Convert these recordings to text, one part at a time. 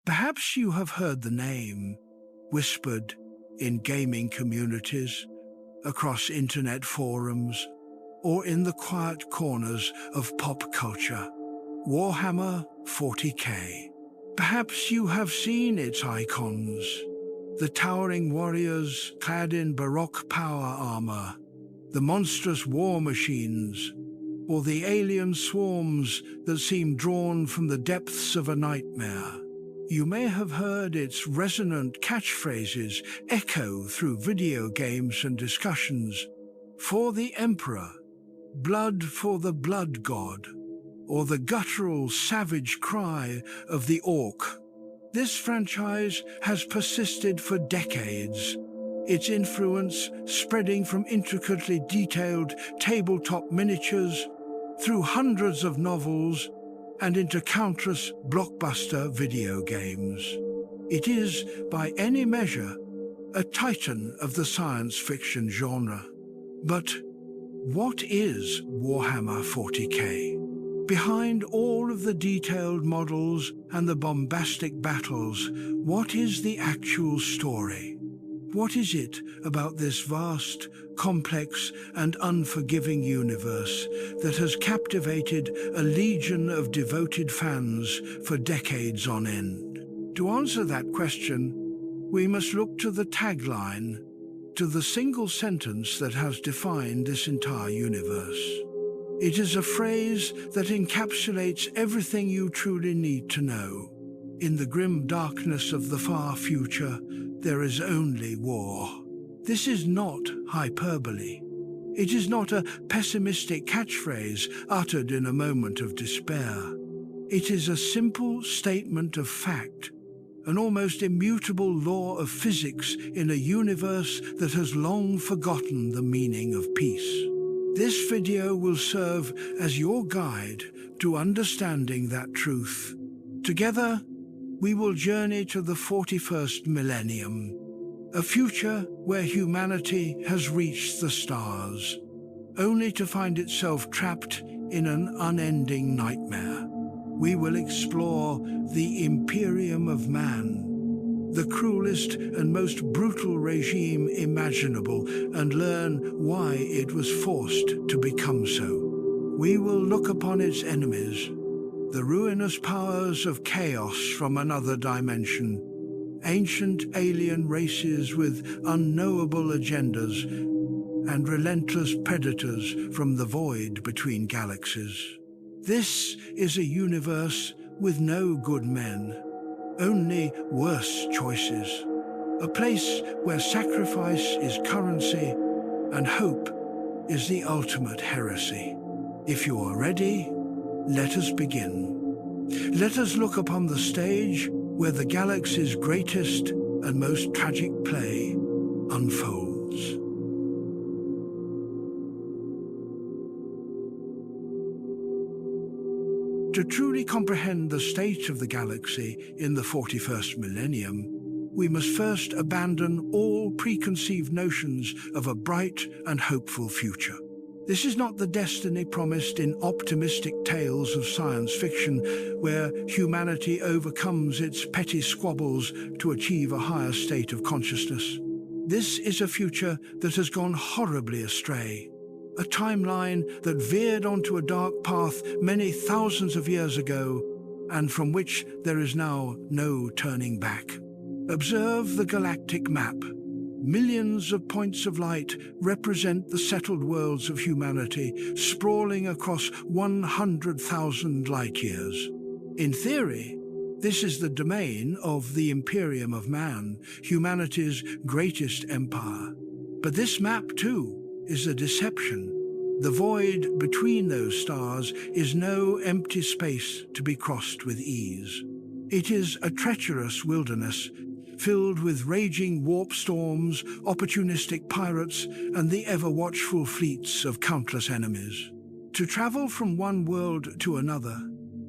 Perhaps you have heard the name whispered in gaming communities, across internet forums, or in the quiet corners of pop culture. Warhammer 40K. Perhaps you have seen its icons, the towering warriors clad in Baroque power armor, the monstrous war machines, or the alien swarms that seem drawn from the depths of a nightmare. You may have heard its resonant catchphrases echo through video games and discussions. For the Emperor, blood for the blood god, or the guttural savage cry of the Ork. This franchise has persisted for decades, its influence spreading from intricately detailed tabletop miniatures through hundreds of novels and into countless blockbuster video games. It is, by any measure, a titan of the science fiction genre. But what is Warhammer 40K? Behind all of the detailed models and the bombastic battles, what is the actual story? What is it about this vast, complex, and unforgiving universe that has captivated a legion of devoted fans for decades on end? To answer that question, we must look to the tagline, to the single sentence that has defined this entire universe. It is a phrase that encapsulates everything you truly need to know. In the grim darkness of the far future, there is only war. This is not hyperbole. It is not a pessimistic catchphrase uttered in a moment of despair. It is a simple statement of fact, an almost immutable law of physics in a universe that has long forgotten the meaning of peace. This video will serve as your guide to understanding that truth. Together, we will journey to the 41st millennium, a future where humanity has reached the stars, only to find itself trapped in an unending nightmare. We will explore the Imperium of Man, the cruelest and most brutal regime imaginable, and learn why it was forced to become so. We will look upon its enemies, the ruinous powers of chaos from another dimension, ancient alien races with unknowable agendas, and relentless predators from the void between galaxies. This is a universe with no good men, only worse choices. A place where sacrifice is currency and hope is the ultimate heresy. If you are ready, let us begin. Let us look upon the stage where the galaxy's greatest and most tragic play unfolds. To truly comprehend the state of the galaxy in the 41st millennium, we must first abandon all preconceived notions of a bright and hopeful future. This is not the destiny promised in optimistic tales of science fiction, where humanity overcomes its petty squabbles to achieve a higher state of consciousness. This is a future that has gone horribly astray, a timeline that veered onto a dark path many thousands of years ago, and from which there is now no turning back. Observe the galactic map. Millions of points of light represent the settled worlds of humanity, sprawling across 100,000 light-years. In theory, this is the domain of the Imperium of Man, humanity's greatest empire. But this map, too, is a deception. The void between those stars is no empty space to be crossed with ease. It is a treacherous wilderness, filled with raging warp storms, opportunistic pirates, and the ever-watchful fleets of countless enemies. To travel from one world to another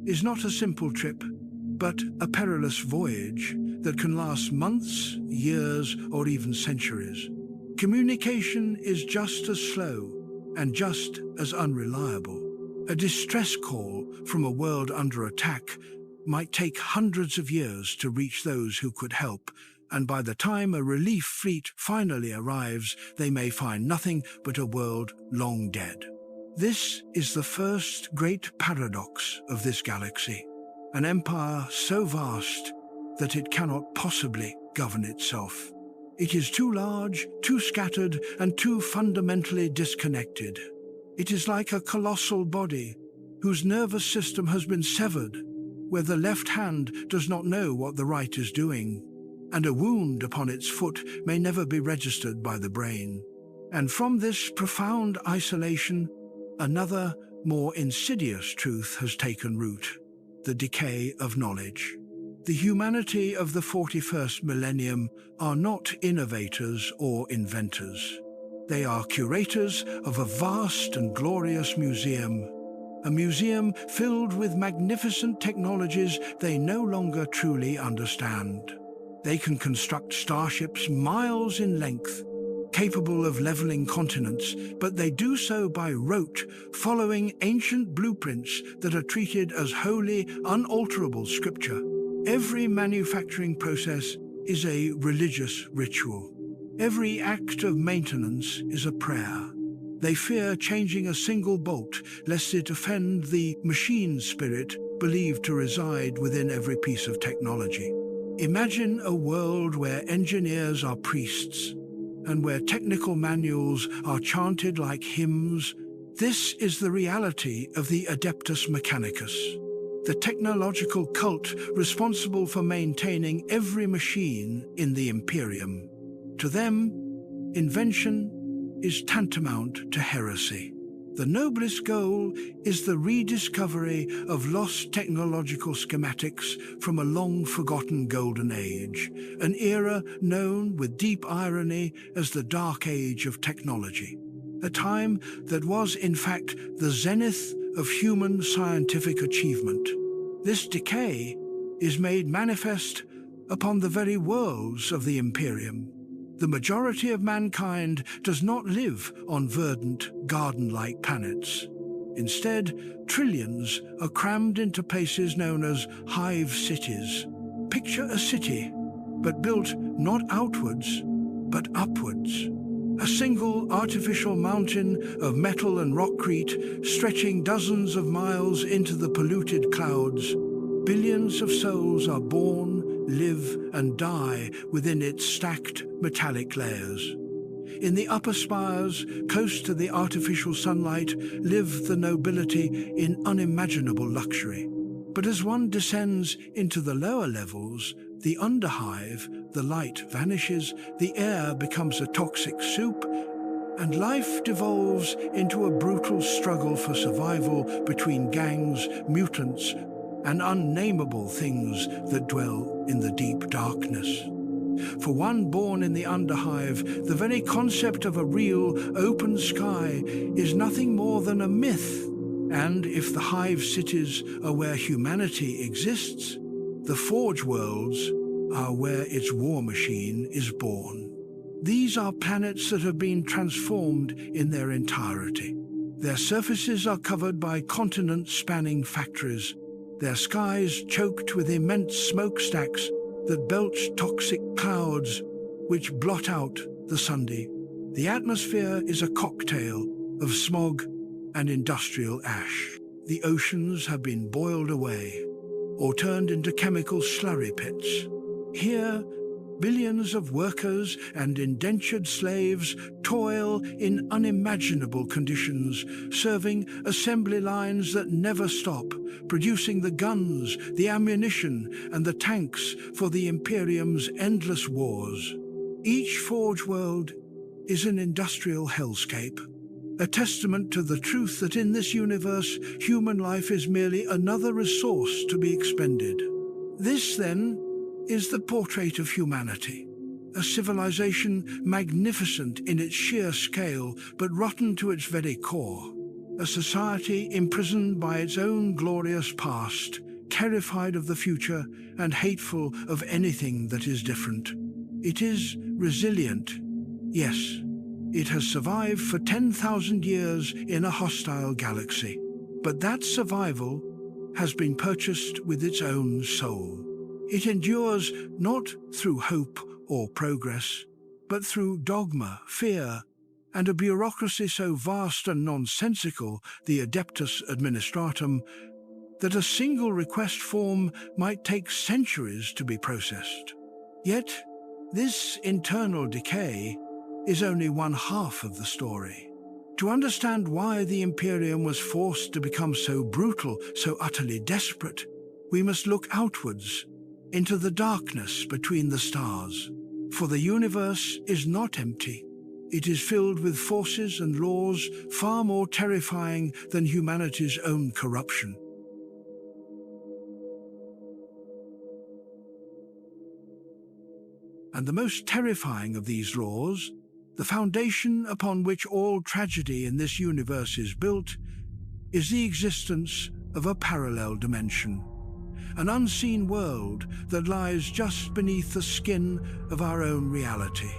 is not a simple trip, but a perilous voyage that can last months, years, or even centuries. Communication is just as slow and just as unreliable. A distress call from a world under attack might take hundreds of years to reach those who could help, and by the time a relief fleet finally arrives, they may find nothing but a world long dead. This is the first great paradox of this galaxy, an empire so vast that it cannot possibly govern itself. It is too large, too scattered, and too fundamentally disconnected. It is like a colossal body whose nervous system has been severed, where the left hand does not know what the right is doing, and a wound upon its foot may never be registered by the brain. And from this profound isolation, another, more insidious truth has taken root: the decay of knowledge. The humanity of the 41st millennium are not innovators or inventors. They are curators of a vast and glorious museum, a museum filled with magnificent technologies they no longer truly understand. They can construct starships miles in length, capable of leveling continents, but they do so by rote, following ancient blueprints that are treated as holy, unalterable scripture. Every manufacturing process is a religious ritual. Every act of maintenance is a prayer. They fear changing a single bolt, lest it offend the machine spirit believed to reside within every piece of technology. Imagine a world where engineers are priests, and where technical manuals are chanted like hymns. This is the reality of the Adeptus Mechanicus, the technological cult responsible for maintaining every machine in the Imperium. To them, invention is tantamount to heresy. The noblest goal is the rediscovery of lost technological schematics from a long-forgotten golden age, an era known with deep irony as the Dark Age of technology, a time that was, in fact, the zenith of human scientific achievement. This decay is made manifest upon the very worlds of the Imperium. The majority of mankind does not live on verdant, garden-like planets. Instead, trillions are crammed into places known as hive cities. Picture a city, but built not outwards, but upwards. A single artificial mountain of metal and rockcrete stretching dozens of miles into the polluted clouds. Billions of souls are born, live, and die within its stacked metallic layers. In the upper spires, close to the artificial sunlight, live the nobility in unimaginable luxury. But as one descends into the lower levels, the underhive, the light vanishes, the air becomes a toxic soup, and life devolves into a brutal struggle for survival between gangs, mutants, and unnameable things that dwell in the deep darkness. For one born in the underhive, the very concept of a real, open sky is nothing more than a myth. And if the hive cities are where humanity exists, the forge worlds are where its war machine is born. These are planets that have been transformed in their entirety. Their surfaces are covered by continent-spanning factories, their skies choked with immense smokestacks that belch toxic clouds which blot out the Sunday. The atmosphere is a cocktail of smog and industrial ash. The oceans have been boiled away or turned into chemical slurry pits. Here, billions of workers and indentured slaves toil in unimaginable conditions, serving assembly lines that never stop, producing the guns, the ammunition, and the tanks for the Imperium's endless wars. Each forge world is an industrial hellscape, a testament to the truth that in this universe, human life is merely another resource to be expended. This, then, is the portrait of humanity, a civilization magnificent in its sheer scale, but rotten to its very core, a society imprisoned by its own glorious past, terrified of the future and hateful of anything that is different. It is resilient, yes. It has survived for 10,000 years in a hostile galaxy, but that survival has been purchased with its own soul. It endures not through hope or progress, but through dogma, fear, and a bureaucracy so vast and nonsensical, the Adeptus Administratum, that a single request form might take centuries to be processed. Yet, this internal decay is only one half of the story. To understand why the Imperium was forced to become so brutal, so utterly desperate, we must look outwards, into the darkness between the stars. For the universe is not empty. It is filled with forces and laws far more terrifying than humanity's own corruption. And the most terrifying of these laws, the foundation upon which all tragedy in this universe is built, is the existence of a parallel dimension, an unseen world that lies just beneath the skin of our own reality.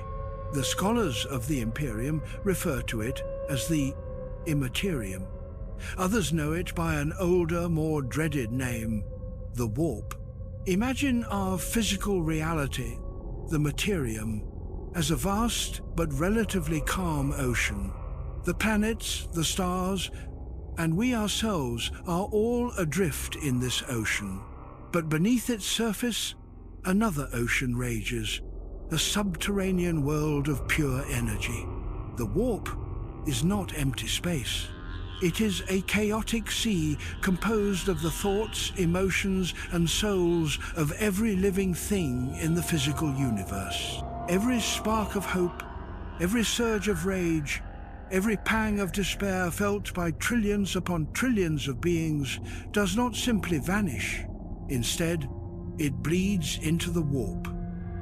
The scholars of the Imperium refer to it as the Immaterium. Others know it by an older, more dreaded name, the Warp. Imagine our physical reality, the Materium, as a vast but relatively calm ocean. The planets, the stars, and we ourselves are all adrift in this ocean. But beneath its surface, another ocean rages, a subterranean world of pure energy. The Warp is not empty space. It is a chaotic sea composed of the thoughts, emotions, and souls of every living thing in the physical universe. Every spark of hope, every surge of rage, every pang of despair felt by trillions upon trillions of beings does not simply vanish. Instead, it bleeds into the Warp,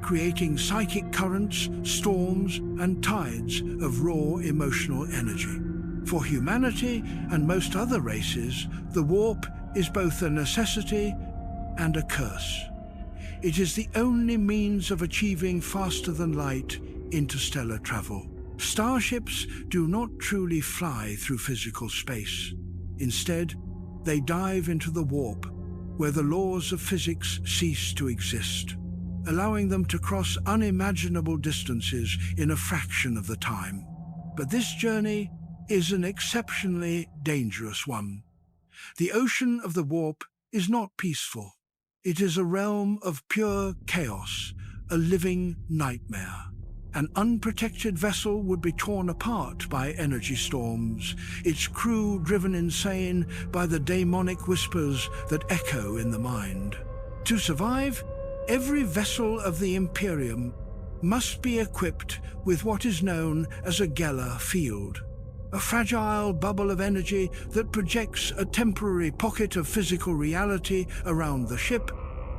creating psychic currents, storms, and tides of raw emotional energy. For humanity and most other races, the Warp is both a necessity and a curse. It is the only means of achieving faster-than-light interstellar travel. Starships do not truly fly through physical space. Instead, they dive into the Warp, where the laws of physics cease to exist, allowing them to cross unimaginable distances in a fraction of the time. But this journey is an exceptionally dangerous one. The ocean of the Warp is not peaceful. It is a realm of pure chaos, a living nightmare. An unprotected vessel would be torn apart by energy storms, its crew driven insane by the demonic whispers that echo in the mind. To survive, every vessel of the Imperium must be equipped with what is known as a Geller field, a fragile bubble of energy that projects a temporary pocket of physical reality around the ship,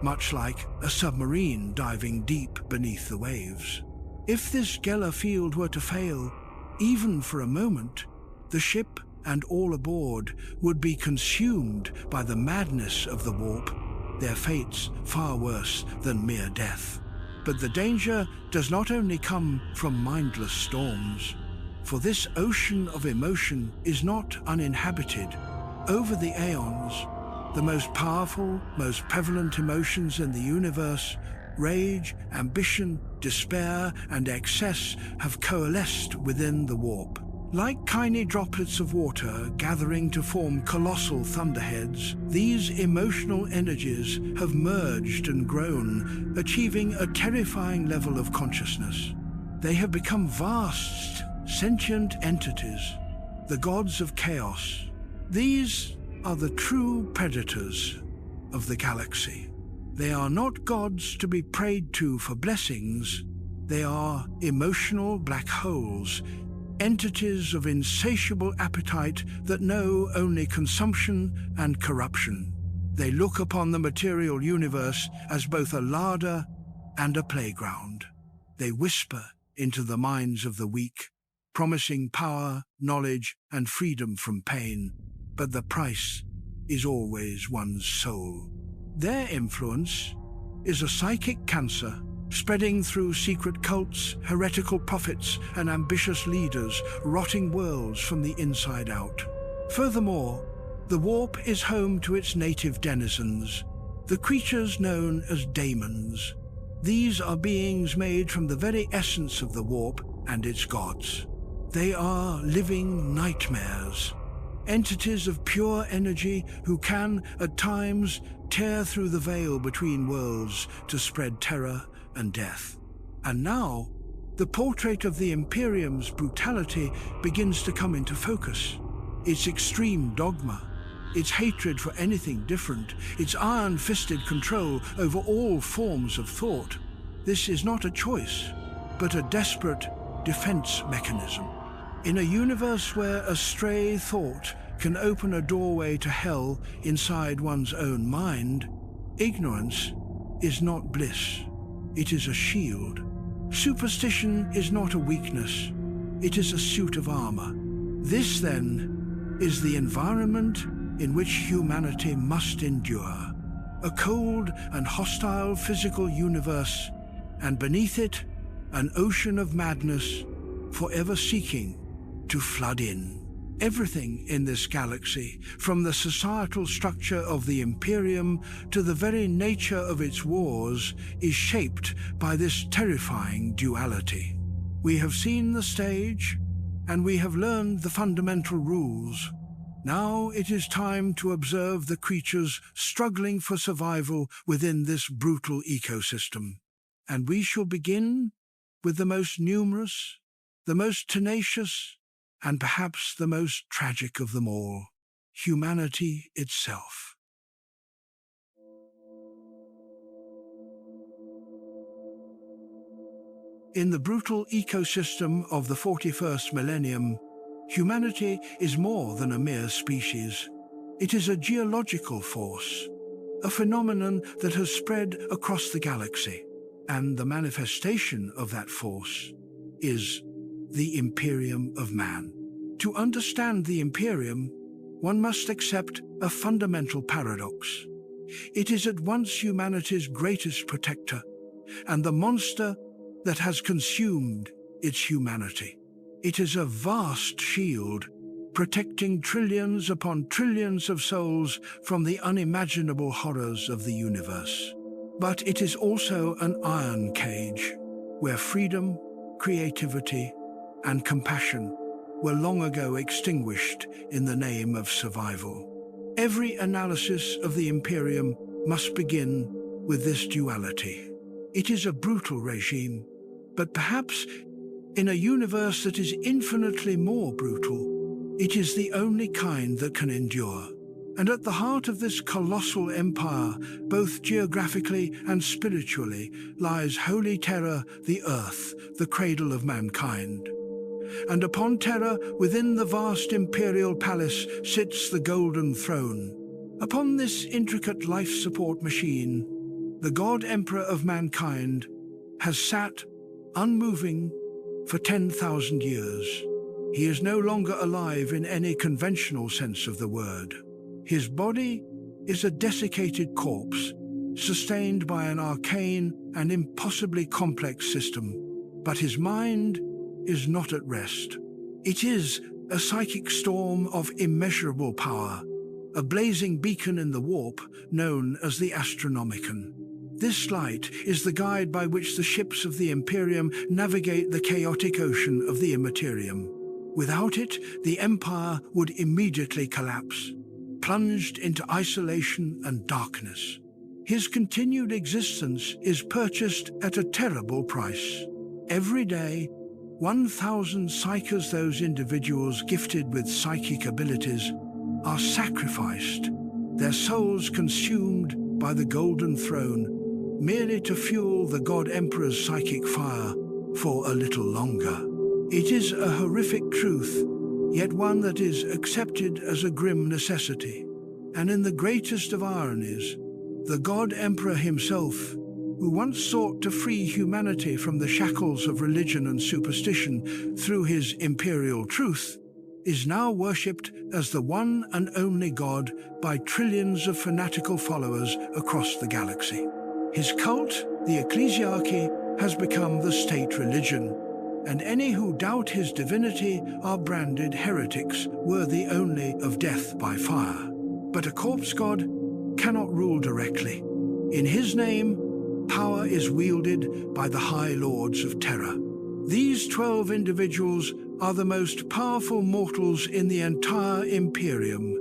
much like a submarine diving deep beneath the waves. If this Geller field were to fail, even for a moment, the ship and all aboard would be consumed by the madness of the Warp, their fates far worse than mere death. But the danger does not only come from mindless storms, for this ocean of emotion is not uninhabited. Over the aeons, the most powerful, most prevalent emotions in the universe, rage, ambition, despair, and excess, have coalesced within the Warp. Like tiny droplets of water gathering to form colossal thunderheads, these emotional energies have merged and grown, achieving a terrifying level of consciousness. They have become vast, sentient entities, the gods of chaos. These are the true predators of the galaxy. They are not gods to be prayed to for blessings. They are emotional black holes, entities of insatiable appetite that know only consumption and corruption. They look upon the material universe as both a larder and a playground. They whisper into the minds of the weak, promising power, knowledge, and freedom from pain. But the price is always one's soul. Their influence is a psychic cancer, spreading through secret cults, heretical prophets, and ambitious leaders, rotting worlds from the inside out. Furthermore, The warp is home to its native denizens, the creatures known as daemons. These are beings made from the very essence of the warp and its gods. They are living nightmares, entities of pure energy who can, at times, tear through the veil between worlds to spread terror and death. And now, the portrait of the Imperium's brutality begins to come into focus. Its extreme dogma, its hatred for anything different, its iron-fisted control over all forms of thought. This is not a choice, but a desperate defense mechanism. In a universe where a stray thought can open a doorway to hell inside one's own mind, ignorance is not bliss. It is a shield. Superstition is not a weakness. It is a suit of armor. This, then, is the environment in which humanity must endure. A cold and hostile physical universe, and beneath it, an ocean of madness, forever seeking to flood in. Everything in this galaxy, from the societal structure of the Imperium to the very nature of its wars, is shaped by this terrifying duality. We have seen the stage, and we have learned the fundamental rules. Now it is time to observe the creatures struggling for survival within this brutal ecosystem. And we shall begin with the most numerous, the most tenacious, and perhaps the most tragic of them all, humanity itself. In the brutal ecosystem of the 41st millennium, humanity is more than a mere species. It is a geological force, a phenomenon that has spread across the galaxy, and the manifestation of that force is the Imperium of Man. To understand the Imperium, one must accept a fundamental paradox. It is at once humanity's greatest protector and the monster that has consumed its humanity. It is a vast shield, protecting trillions upon trillions of souls from the unimaginable horrors of the universe. But it is also an iron cage, where freedom, creativity, and compassion were long ago extinguished in the name of survival. Every analysis of the Imperium must begin with this duality. It is a brutal regime, but perhaps in a universe that is infinitely more brutal, it is the only kind that can endure. And at the heart of this colossal empire, both geographically and spiritually, lies Holy Terra, the Earth, the cradle of mankind. And upon Terra, within the vast imperial palace, sits the golden throne. Upon this intricate life support machine, the God Emperor of mankind has sat, unmoving, for 10,000 years. He is no longer alive in any conventional sense of the word. His body is a desiccated corpse, sustained by an arcane and impossibly complex system. But his mind is not at rest. It is a psychic storm of immeasurable power, a blazing beacon in the warp known as the Astronomicon. This light is the guide by which the ships of the Imperium navigate the chaotic ocean of the Immaterium. Without it, the Empire would immediately collapse, plunged into isolation and darkness. His continued existence is purchased at a terrible price. Every day, 1,000 psychers, those individuals gifted with psychic abilities, are sacrificed, their souls consumed by the Golden Throne, merely to fuel the God Emperor's psychic fire for a little longer. It is a horrific truth, yet one that is accepted as a grim necessity. And in the greatest of ironies, the God Emperor himself, who once sought to free humanity from the shackles of religion and superstition through his imperial truth, is now worshipped as the one and only God by trillions of fanatical followers across the galaxy. His cult, the Ecclesiarchy, has become the state religion, and any who doubt his divinity are branded heretics, worthy only of death by fire. But a corpse god cannot rule directly. In his name, power is wielded by the High Lords of Terror. These 12 individuals are the most powerful mortals in the entire Imperium,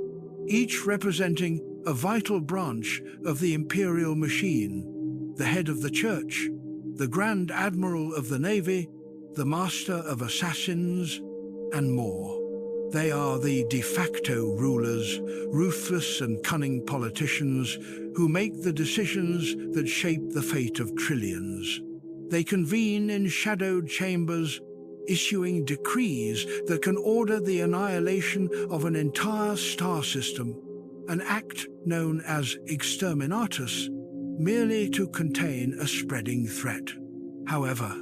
each representing a vital branch of the imperial machine: the head of the church, the Grand Admiral of the Navy, the Master of Assassins, and more. They are the de facto rulers, ruthless and cunning politicians who make the decisions that shape the fate of trillions. They convene in shadowed chambers, issuing decrees that can order the annihilation of an entire star system, an act known as exterminatus, merely to contain a spreading threat. However,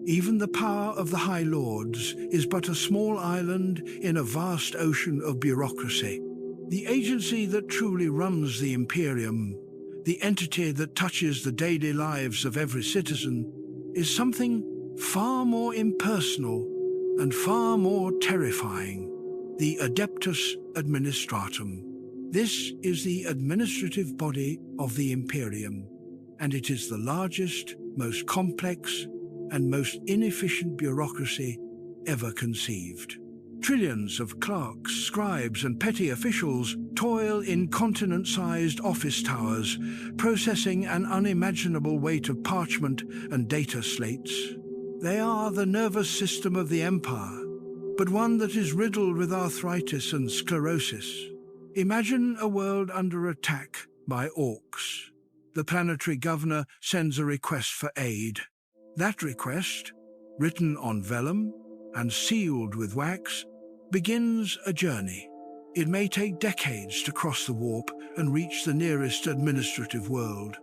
even the power of the High Lords is but a small island in a vast ocean of bureaucracy. The agency that truly runs the Imperium, the entity that touches the daily lives of every citizen, is something far more impersonal and far more terrifying: the Adeptus Administratum. This is the administrative body of the Imperium, and it is the largest, most complex, and most inefficient bureaucracy ever conceived. Trillions of clerks, scribes, and petty officials toil in continent-sized office towers, processing an unimaginable weight of parchment and data slates. They are the nervous system of the Empire, but one that is riddled with arthritis and sclerosis. Imagine a world under attack by Orks. The planetary governor sends a request for aid. That request, written on vellum and sealed with wax, begins a journey. It may take decades to cross the warp and reach the nearest administrative world.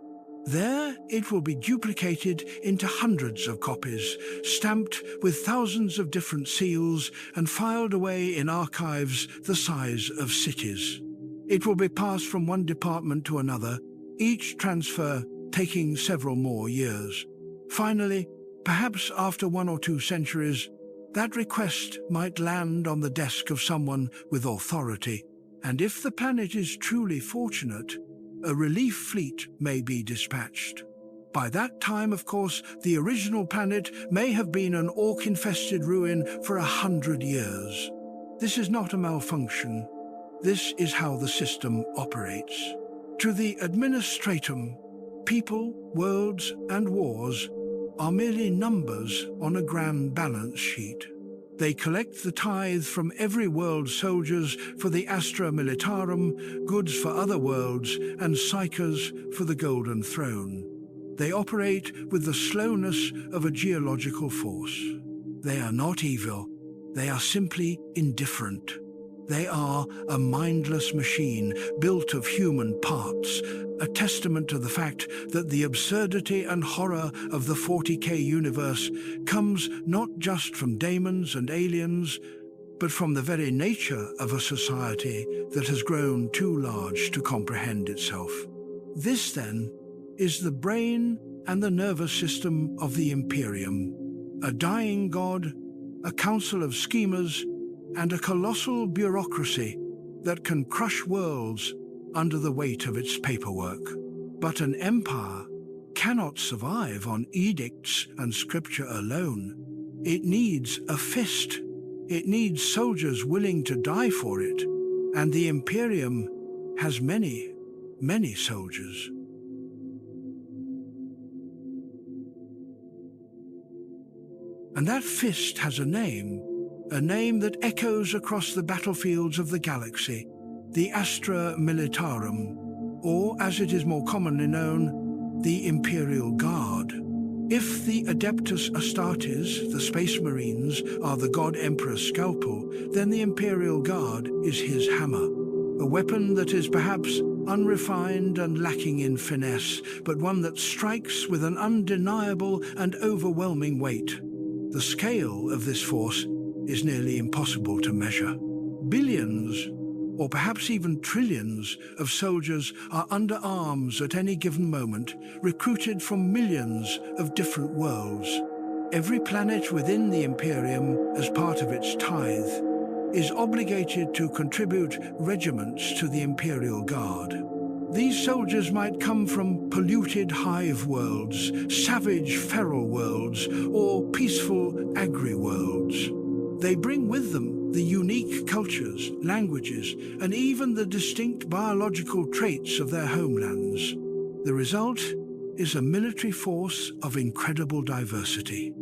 There, it will be duplicated into hundreds of copies, stamped with thousands of different seals and filed away in archives the size of cities. It will be passed from one department to another, each transfer taking several more years. Finally, perhaps after 1 or 2 centuries, that request might land on the desk of someone with authority, and if the planet is truly fortunate, a relief fleet may be dispatched. By that time, of course, the original planet may have been an orc-infested ruin for 100 years. This is not a malfunction. This is how the system operates. To the administratum, people, worlds, and wars are merely numbers on a grand balance sheet. They collect the tithe from every world's soldiers for the Astra Militarum, goods for other worlds, and psychers for the Golden Throne. They operate with the slowness of a geological force. They are not evil. They are simply indifferent. They are a mindless machine built of human parts, a testament to the fact that the absurdity and horror of the 40K universe comes not just from daemons and aliens, but from the very nature of a society that has grown too large to comprehend itself. This, then, is the brain and the nervous system of the Imperium: a dying god, a council of schemers, and a colossal bureaucracy that can crush worlds under the weight of its paperwork. But an empire cannot survive on edicts and scripture alone. It needs a fist. It needs soldiers willing to die for it. And the Imperium has many, many soldiers. And that fist has a name that echoes across the battlefields of the galaxy: the Astra Militarum, or as it is more commonly known, the Imperial Guard. If the Adeptus Astartes, the Space Marines, are the God Emperor's scalpel, then the Imperial Guard is his hammer, a weapon that is perhaps unrefined and lacking in finesse, but one that strikes with an undeniable and overwhelming weight. The scale of this force is nearly impossible to measure. Billions, or perhaps even trillions, of soldiers are under arms at any given moment, recruited from millions of different worlds. Every planet within the Imperium as part of its tithe. is obligated to contribute regiments to the Imperial Guard. These soldiers might come from polluted hive worlds, savage feral worlds, or peaceful agri-worlds. They bring with them the unique cultures, languages, and even the distinct biological traits of their homelands. The result is a military force of incredible diversity.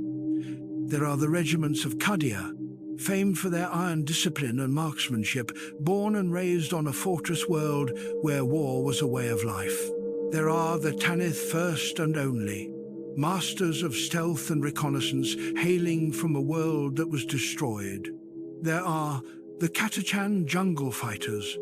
There are the regiments of Cadia, famed for their iron discipline and marksmanship, born and raised on a fortress world where war was a way of life. There are the Tanith First and Only, masters of stealth and reconnaissance, hailing from a world that was destroyed. There are the Catachan jungle fighters,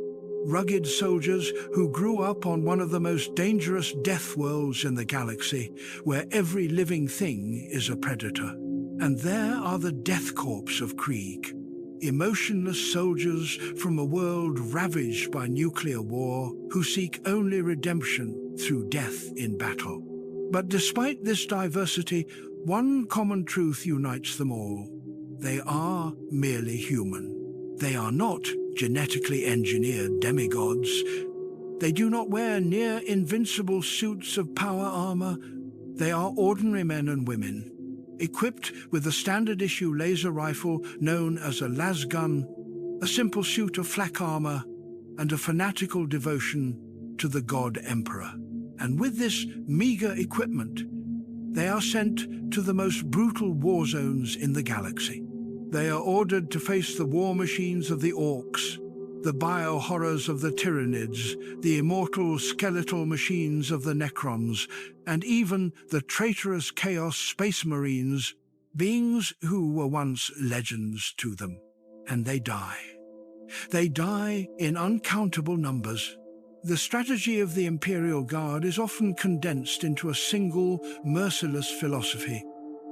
rugged soldiers who grew up on one of the most dangerous death worlds in the galaxy, where every living thing is a predator. And there are the Death Corps of Krieg, emotionless soldiers from a world ravaged by nuclear war who seek only redemption through death in battle. But despite this diversity, one common truth unites them all. They are merely human. They are not genetically engineered demigods. They do not wear near-invincible suits of power armor. They are ordinary men and women, equipped with a standard-issue laser rifle known as a lasgun, a simple suit of flak armor, and a fanatical devotion to the God Emperor. And with this meager equipment, they are sent to the most brutal war zones in the galaxy. They are ordered to face the war machines of the Orks, the bio-horrors of the Tyranids, the immortal skeletal machines of the Necrons, and even the traitorous Chaos Space Marines, beings who were once legends to them. And they die. They die in uncountable numbers. The strategy of the Imperial Guard is often condensed into a single, merciless philosophy: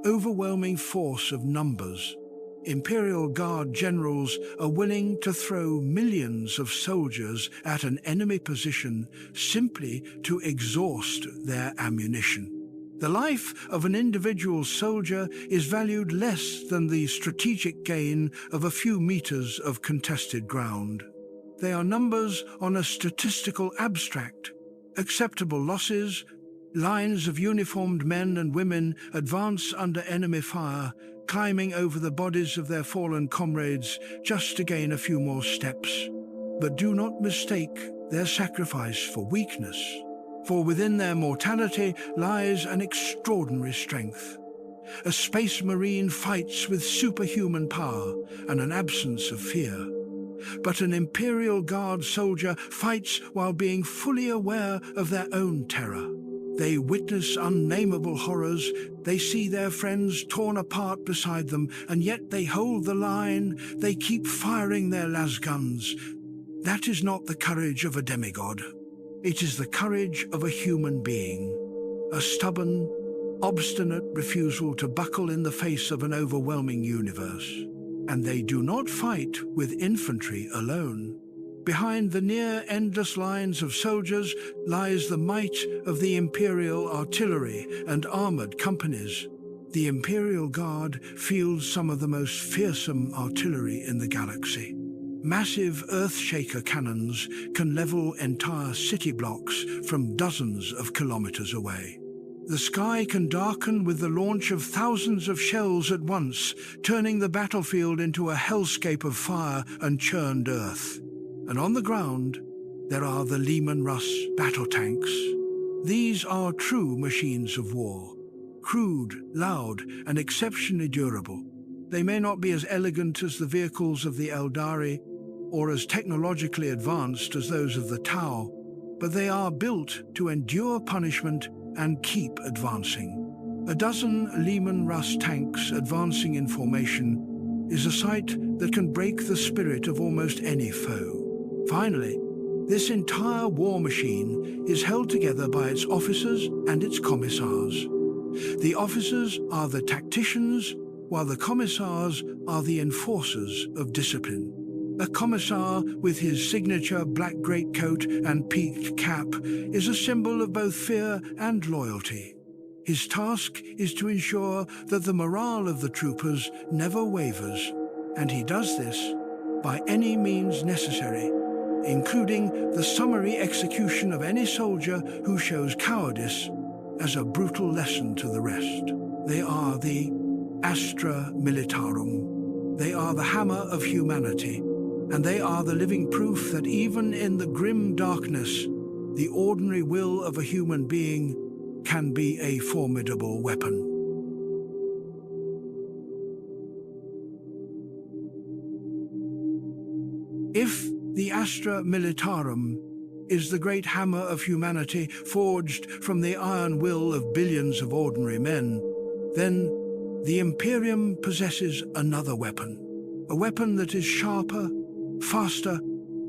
overwhelming force of numbers. Imperial Guard generals are willing to throw millions of soldiers at an enemy position simply to exhaust their ammunition. The life of an individual soldier is valued less than the strategic gain of a few meters of contested ground. They are numbers on a statistical abstract. Acceptable losses, lines of uniformed men and women advance under enemy fire, climbing over the bodies of their fallen comrades just to gain a few more steps. But do not mistake their sacrifice for weakness, for within their mortality lies an extraordinary strength. A space marine fights with superhuman power and an absence of fear. But an Imperial Guard soldier fights while being fully aware of their own terror. They witness unnameable horrors, they see their friends torn apart beside them, and yet they hold the line, they keep firing their lasguns. That is not the courage of a demigod. It is the courage of a human being. A stubborn, obstinate refusal to buckle in the face of an overwhelming universe. And they do not fight with infantry alone. Behind the near-endless lines of soldiers lies the might of the Imperial artillery and armored companies. The Imperial Guard fields some of the most fearsome artillery in the galaxy. Massive Earthshaker cannons can level entire city blocks from dozens of kilometers away. The sky can darken with the launch of thousands of shells at once, turning the battlefield into a hellscape of fire and churned earth. And on the ground, there are the Leman Russ battle tanks. These are true machines of war, crude, loud, and exceptionally durable. They may not be as elegant as the vehicles of the Aeldari, or as technologically advanced as those of the Tau, but they are built to endure punishment and keep advancing. A dozen Leman Russ tanks advancing in formation is a sight that can break the spirit of almost any foe. Finally, this entire war machine is held together by its officers and its commissars. The officers are the tacticians, while the commissars are the enforcers of discipline. A commissar with his signature black greatcoat and peaked cap is a symbol of both fear and loyalty. His task is to ensure that the morale of the troopers never wavers, and he does this by any means necessary, including the summary execution of any soldier who shows cowardice as a brutal lesson to the rest. They are the Astra Militarum. They are the hammer of humanity, and they are the living proof that even in the grim darkness, the ordinary will of a human being can be a formidable weapon. If the Astra Militarum is the great hammer of humanity forged from the iron will of billions of ordinary men, then the Imperium possesses another weapon, a weapon that is sharper, faster,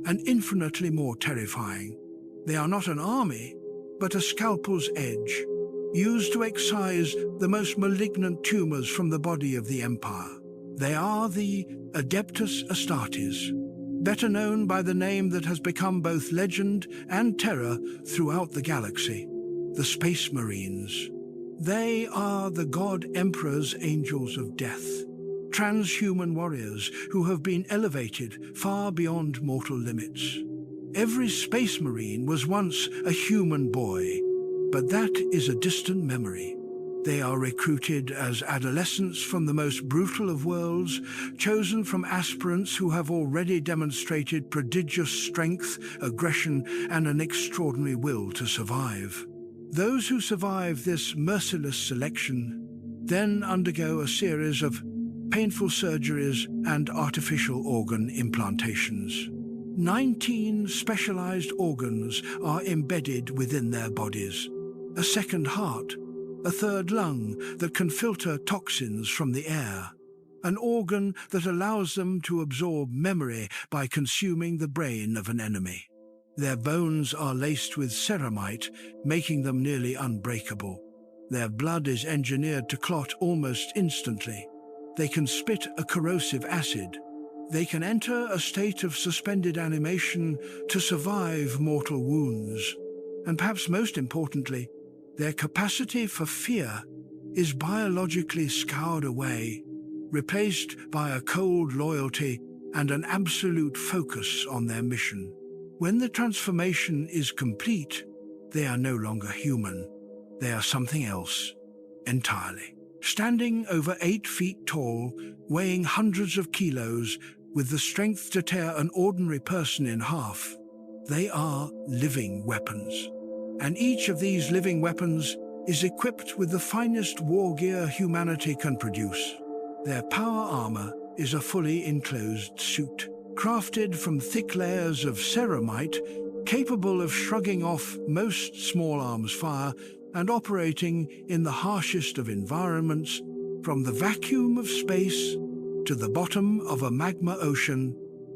and infinitely more terrifying. They are not an army, but a scalpel's edge, used to excise the most malignant tumors from the body of the Empire. They are the Adeptus Astartes, better known by the name that has become both legend and terror throughout the galaxy, the Space Marines. They are the God Emperor's angels of death, transhuman warriors who have been elevated far beyond mortal limits. Every Space Marine was once a human boy, but that is a distant memory. They are recruited as adolescents from the most brutal of worlds, chosen from aspirants who have already demonstrated prodigious strength, aggression, and an extraordinary will to survive. Those who survive this merciless selection then undergo a series of painful surgeries and artificial organ implantations. 19 specialized organs are embedded within their bodies. A second heart, a third lung that can filter toxins from the air, an organ that allows them to absorb memory by consuming the brain of an enemy. Their bones are laced with ceramite, making them nearly unbreakable. Their blood is engineered to clot almost instantly. They can spit a corrosive acid. They can enter a state of suspended animation to survive mortal wounds. And perhaps most importantly, their capacity for fear is biologically scoured away, replaced by a cold loyalty and an absolute focus on their mission. When the transformation is complete, they are no longer human. They are something else entirely. Standing over 8 feet tall, weighing hundreds of kilos, with the strength to tear an ordinary person in half, they are living weapons. And each of these living weapons is equipped with the finest war gear humanity can produce. Their power armor is a fully enclosed suit, crafted from thick layers of ceramite, capable of shrugging off most small arms fire and operating in the harshest of environments, from the vacuum of space to the bottom of a magma ocean.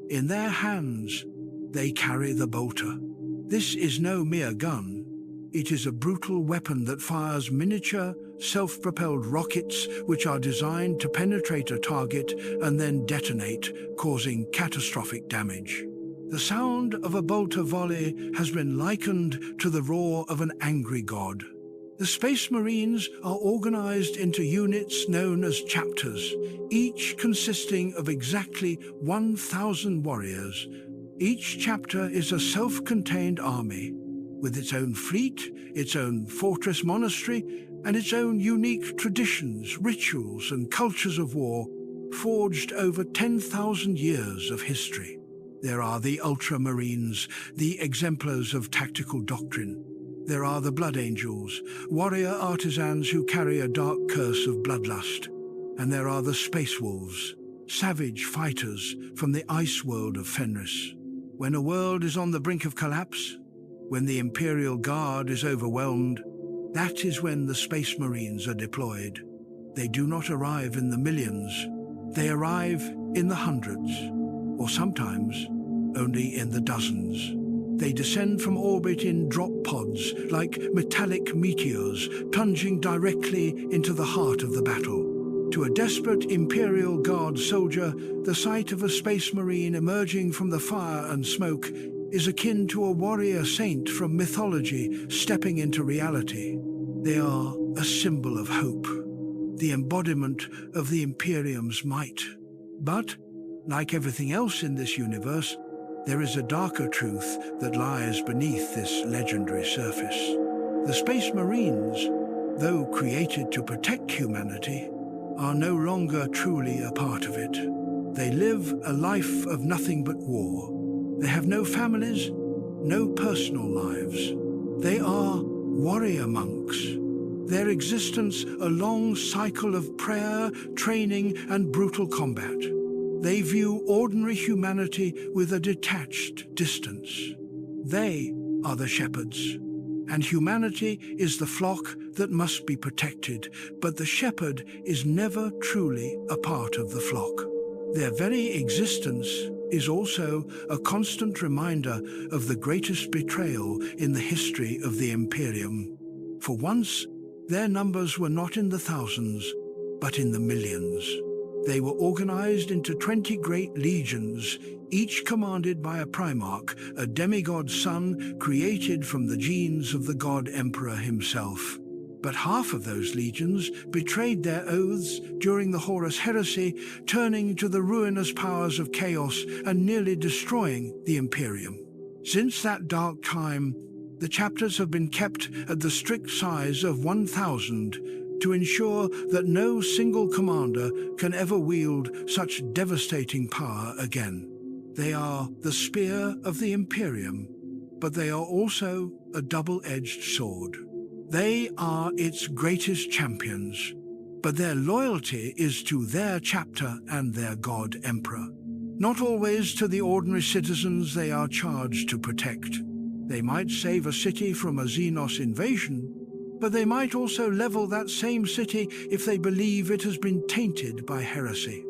In their hands, they carry the bolter. This is no mere gun. It is a brutal weapon that fires miniature, self-propelled rockets which are designed to penetrate a target and then detonate, causing catastrophic damage. The sound of a bolter volley has been likened to the roar of an angry god. The Space Marines are organized into units known as chapters, each consisting of exactly 1,000 warriors. Each chapter is a self-contained army, with its own fleet, its own fortress monastery, and its own unique traditions, rituals, and cultures of war, forged over 10,000 years of history. There are the Ultramarines, the exemplars of tactical doctrine. There are the Blood Angels, warrior artisans who carry a dark curse of bloodlust. And there are the Space Wolves, savage fighters from the ice world of Fenris. When a world is on the brink of collapse, when the Imperial Guard is overwhelmed, that is when the Space Marines are deployed. They do not arrive in the millions. They arrive in the hundreds, or sometimes only in the dozens. They descend from orbit in drop pods like metallic meteors, plunging directly into the heart of the battle. To a desperate Imperial Guard soldier, the sight of a Space Marine emerging from the fire and smoke is akin to a warrior saint from mythology stepping into reality. They are a symbol of hope, the embodiment of the Imperium's might. But Like everything else in this universe, there is a darker truth that lies beneath this legendary surface. The Space Marines, though created to protect humanity, are no longer truly a part of it. They live a life of nothing but war. They have no families, no personal lives. They are warrior monks. Their existence a long cycle of prayer, training, and brutal combat. They view ordinary humanity with a detached distance. They are the shepherds, and humanity is the flock that must be protected, but the shepherd is never truly a part of the flock. Their very existence is also a constant reminder of the greatest betrayal in the history of the Imperium. For once, their numbers were not in the thousands, but in the millions. They were organized into 20 great legions, each commanded by a primarch, a demigod son created from the genes of the god emperor himself. But half of those legions betrayed their oaths during the Horus heresy, turning to the ruinous powers of chaos and nearly destroying the Imperium. Since that dark time, the chapters have been kept at the strict size of 1,000 to ensure that no single commander can ever wield such devastating power again. They are the spear of the Imperium, but they are also a double-edged sword. They are its greatest champions, but their loyalty is to their chapter and their god emperor, not always to the ordinary citizens they are charged to protect. They might save a city from a Xenos invasion, but they might also level that same city if they believe it has been tainted by heresy.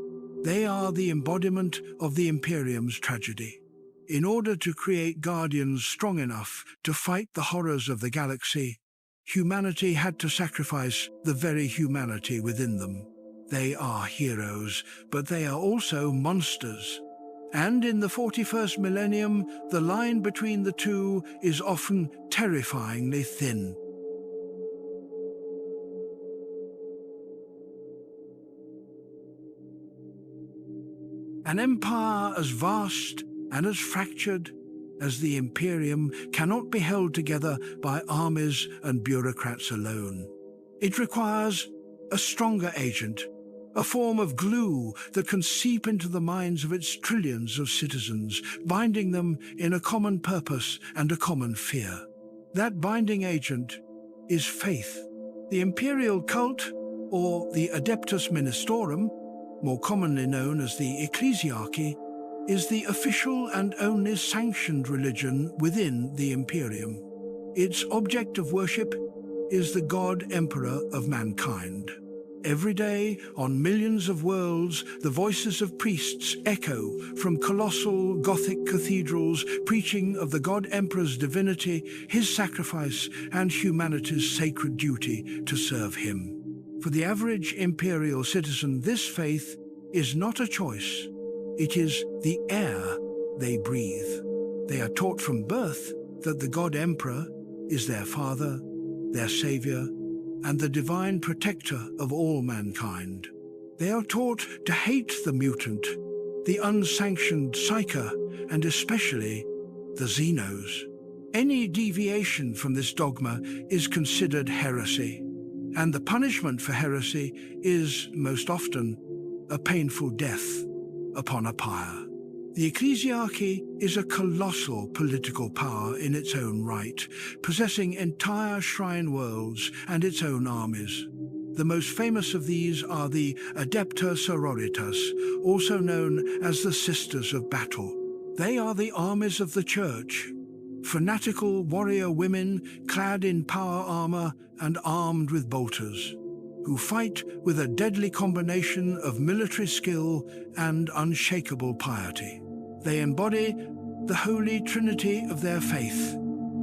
They are the embodiment of the Imperium's tragedy. In order to create guardians strong enough to fight the horrors of the galaxy, humanity had to sacrifice the very humanity within them. They are heroes, but they are also monsters. And in the 41st millennium, the line between the two is often terrifyingly thin. An empire as vast and as fractured as the Imperium cannot be held together by armies and bureaucrats alone. It requires a stronger agent, a form of glue that can seep into the minds of its trillions of citizens, binding them in a common purpose and a common fear. That binding agent is faith. The imperial cult, or the Adeptus Ministorum, more commonly known as the Ecclesiarchy, is the official and only sanctioned religion within the Imperium. Its object of worship is the God Emperor of mankind. Every day, on millions of worlds, the voices of priests echo from colossal Gothic cathedrals, preaching of the God Emperor's divinity, his sacrifice, and humanity's sacred duty to serve him. For the average imperial citizen, this faith is not a choice. It is the air they breathe. They are taught from birth that the God Emperor is their father, their savior, and the divine protector of all mankind. They are taught to hate the mutant, the unsanctioned psyker, and especially the Xenos. Any deviation from this dogma is considered heresy, and the punishment for heresy is, most often, a painful death upon a pyre. The Ecclesiarchy is a colossal political power in its own right, possessing entire shrine worlds and its own armies. The most famous of these are the Adepta Sororitas, also known as the Sisters of Battle. They are the armies of the Church, fanatical warrior women clad in power armor and armed with bolters, who fight with a deadly combination of military skill and unshakable piety. They embody the holy trinity of their faith: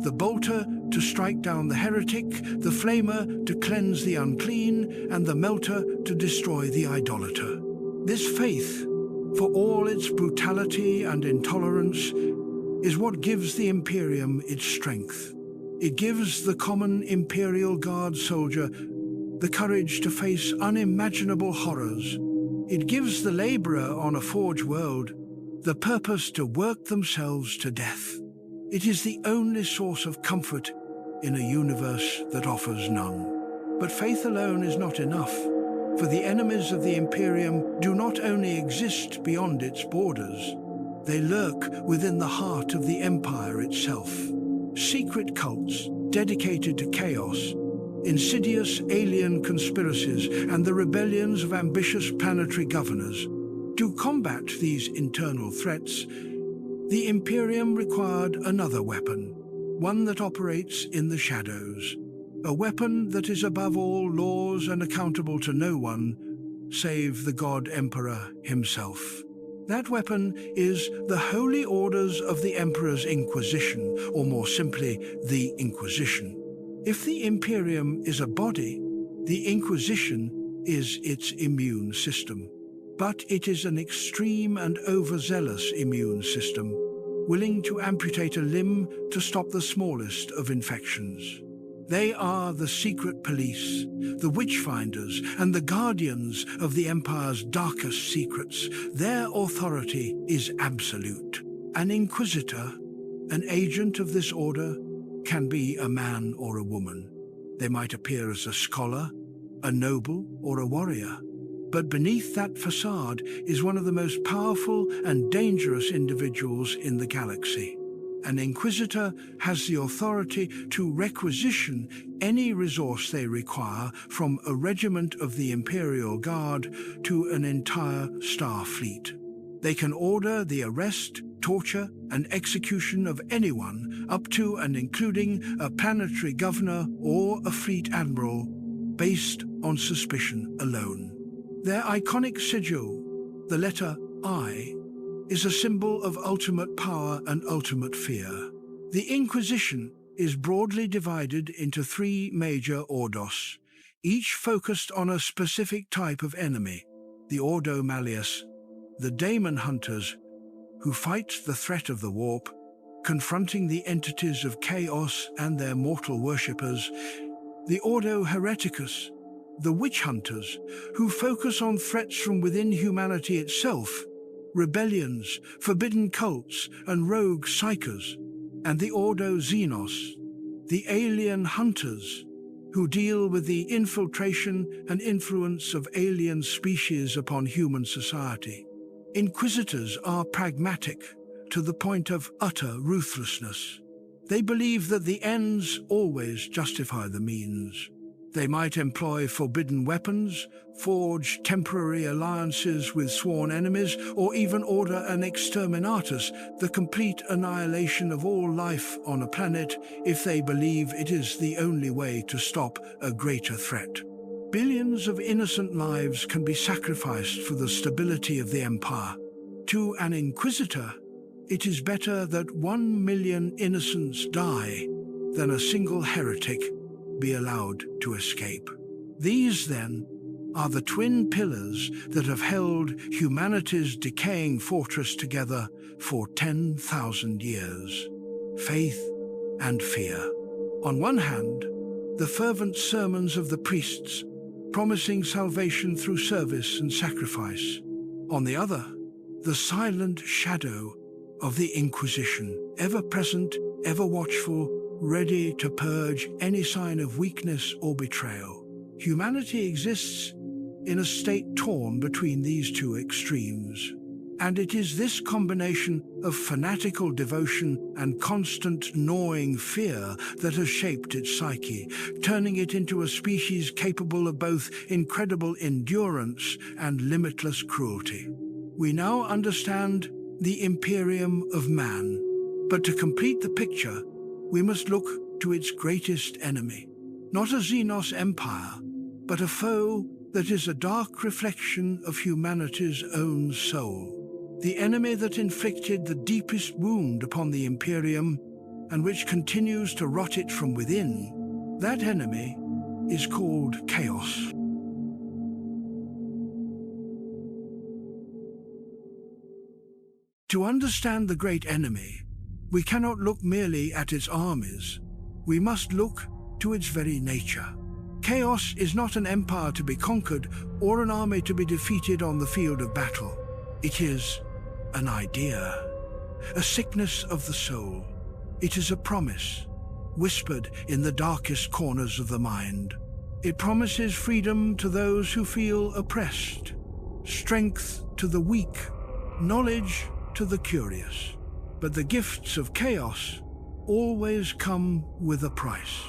the bolter to strike down the heretic, the flamer to cleanse the unclean, and the melter to destroy the idolater. This faith, for all its brutality and intolerance, is what gives the Imperium its strength. It gives the common Imperial Guard soldier the courage to face unimaginable horrors. It gives the laborer on a forge world the purpose to work themselves to death. It is the only source of comfort in a universe that offers none. But faith alone is not enough, for the enemies of the Imperium do not only exist beyond its borders, they lurk within the heart of the Empire itself. Secret cults dedicated to chaos, insidious alien conspiracies, and the rebellions of ambitious planetary governors. To combat these internal threats, the Imperium required another weapon, one that operates in the shadows, a weapon that is above all laws and accountable to no one save the God Emperor himself. That weapon is the holy orders of the Emperor's Inquisition, or more simply, the Inquisition. If the Imperium is a body, the Inquisition is its immune system. But it is an extreme and overzealous immune system, willing to amputate a limb to stop the smallest of infections. They are the secret police, the witchfinders, and the guardians of the Empire's darkest secrets. Their authority is absolute. An inquisitor, an agent of this order, can be a man or a woman. They might appear as a scholar, a noble, or a warrior. But beneath that facade is one of the most powerful and dangerous individuals in the galaxy. An Inquisitor has the authority to requisition any resource they require, from a regiment of the Imperial Guard to an entire star fleet. They can order the arrest, torture, and execution of anyone, up to and including a planetary governor or a fleet admiral, based on suspicion alone. Their iconic sigil, the letter I, is a symbol of ultimate power and ultimate fear. The Inquisition is broadly divided into three major ordos, each focused on a specific type of enemy: the Ordo Malleus, the Daemon Hunters, who fight the threat of the warp, confronting the entities of chaos and their mortal worshippers; the Ordo Hereticus, the Witch Hunters, who focus on threats from within humanity itself, rebellions, forbidden cults, and rogue psychers; and the Ordo Xenos, the alien hunters, who deal with the infiltration and influence of alien species upon human society. Inquisitors are pragmatic, to the point of utter ruthlessness. They believe that the ends always justify the means. They might employ forbidden weapons, forge temporary alliances with sworn enemies, or even order an exterminatus, the complete annihilation of all life on a planet, if they believe it is the only way to stop a greater threat. Billions of innocent lives can be sacrificed for the stability of the Empire. To an Inquisitor, it is better that 1 million innocents die than a single heretic be allowed to escape. These, then, are the twin pillars that have held humanity's decaying fortress together for 10,000 years: faith and fear. On one hand, the fervent sermons of the priests, promising salvation through service and sacrifice. On the other, the silent shadow of the Inquisition, ever present, ever watchful, ready to purge any sign of weakness or betrayal. Humanity exists in a state torn between these two extremes, and it is this combination of fanatical devotion and constant gnawing fear that has shaped its psyche, turning it into a species capable of both incredible endurance and limitless cruelty. We now understand the Imperium of Man, but to complete the picture, we must look to its greatest enemy, not a Xenos empire, but a foe that is a dark reflection of humanity's own soul. The enemy that inflicted the deepest wound upon the Imperium, and which continues to rot it from within, that enemy is called chaos. To understand the great enemy, we cannot look merely at its armies. We must look to its very nature. Chaos is not an empire to be conquered or an army to be defeated on the field of battle. It is an idea, a sickness of the soul. It is a promise, whispered in the darkest corners of the mind. It promises freedom to those who feel oppressed, strength to the weak, knowledge to the curious. But the gifts of chaos always come with a price.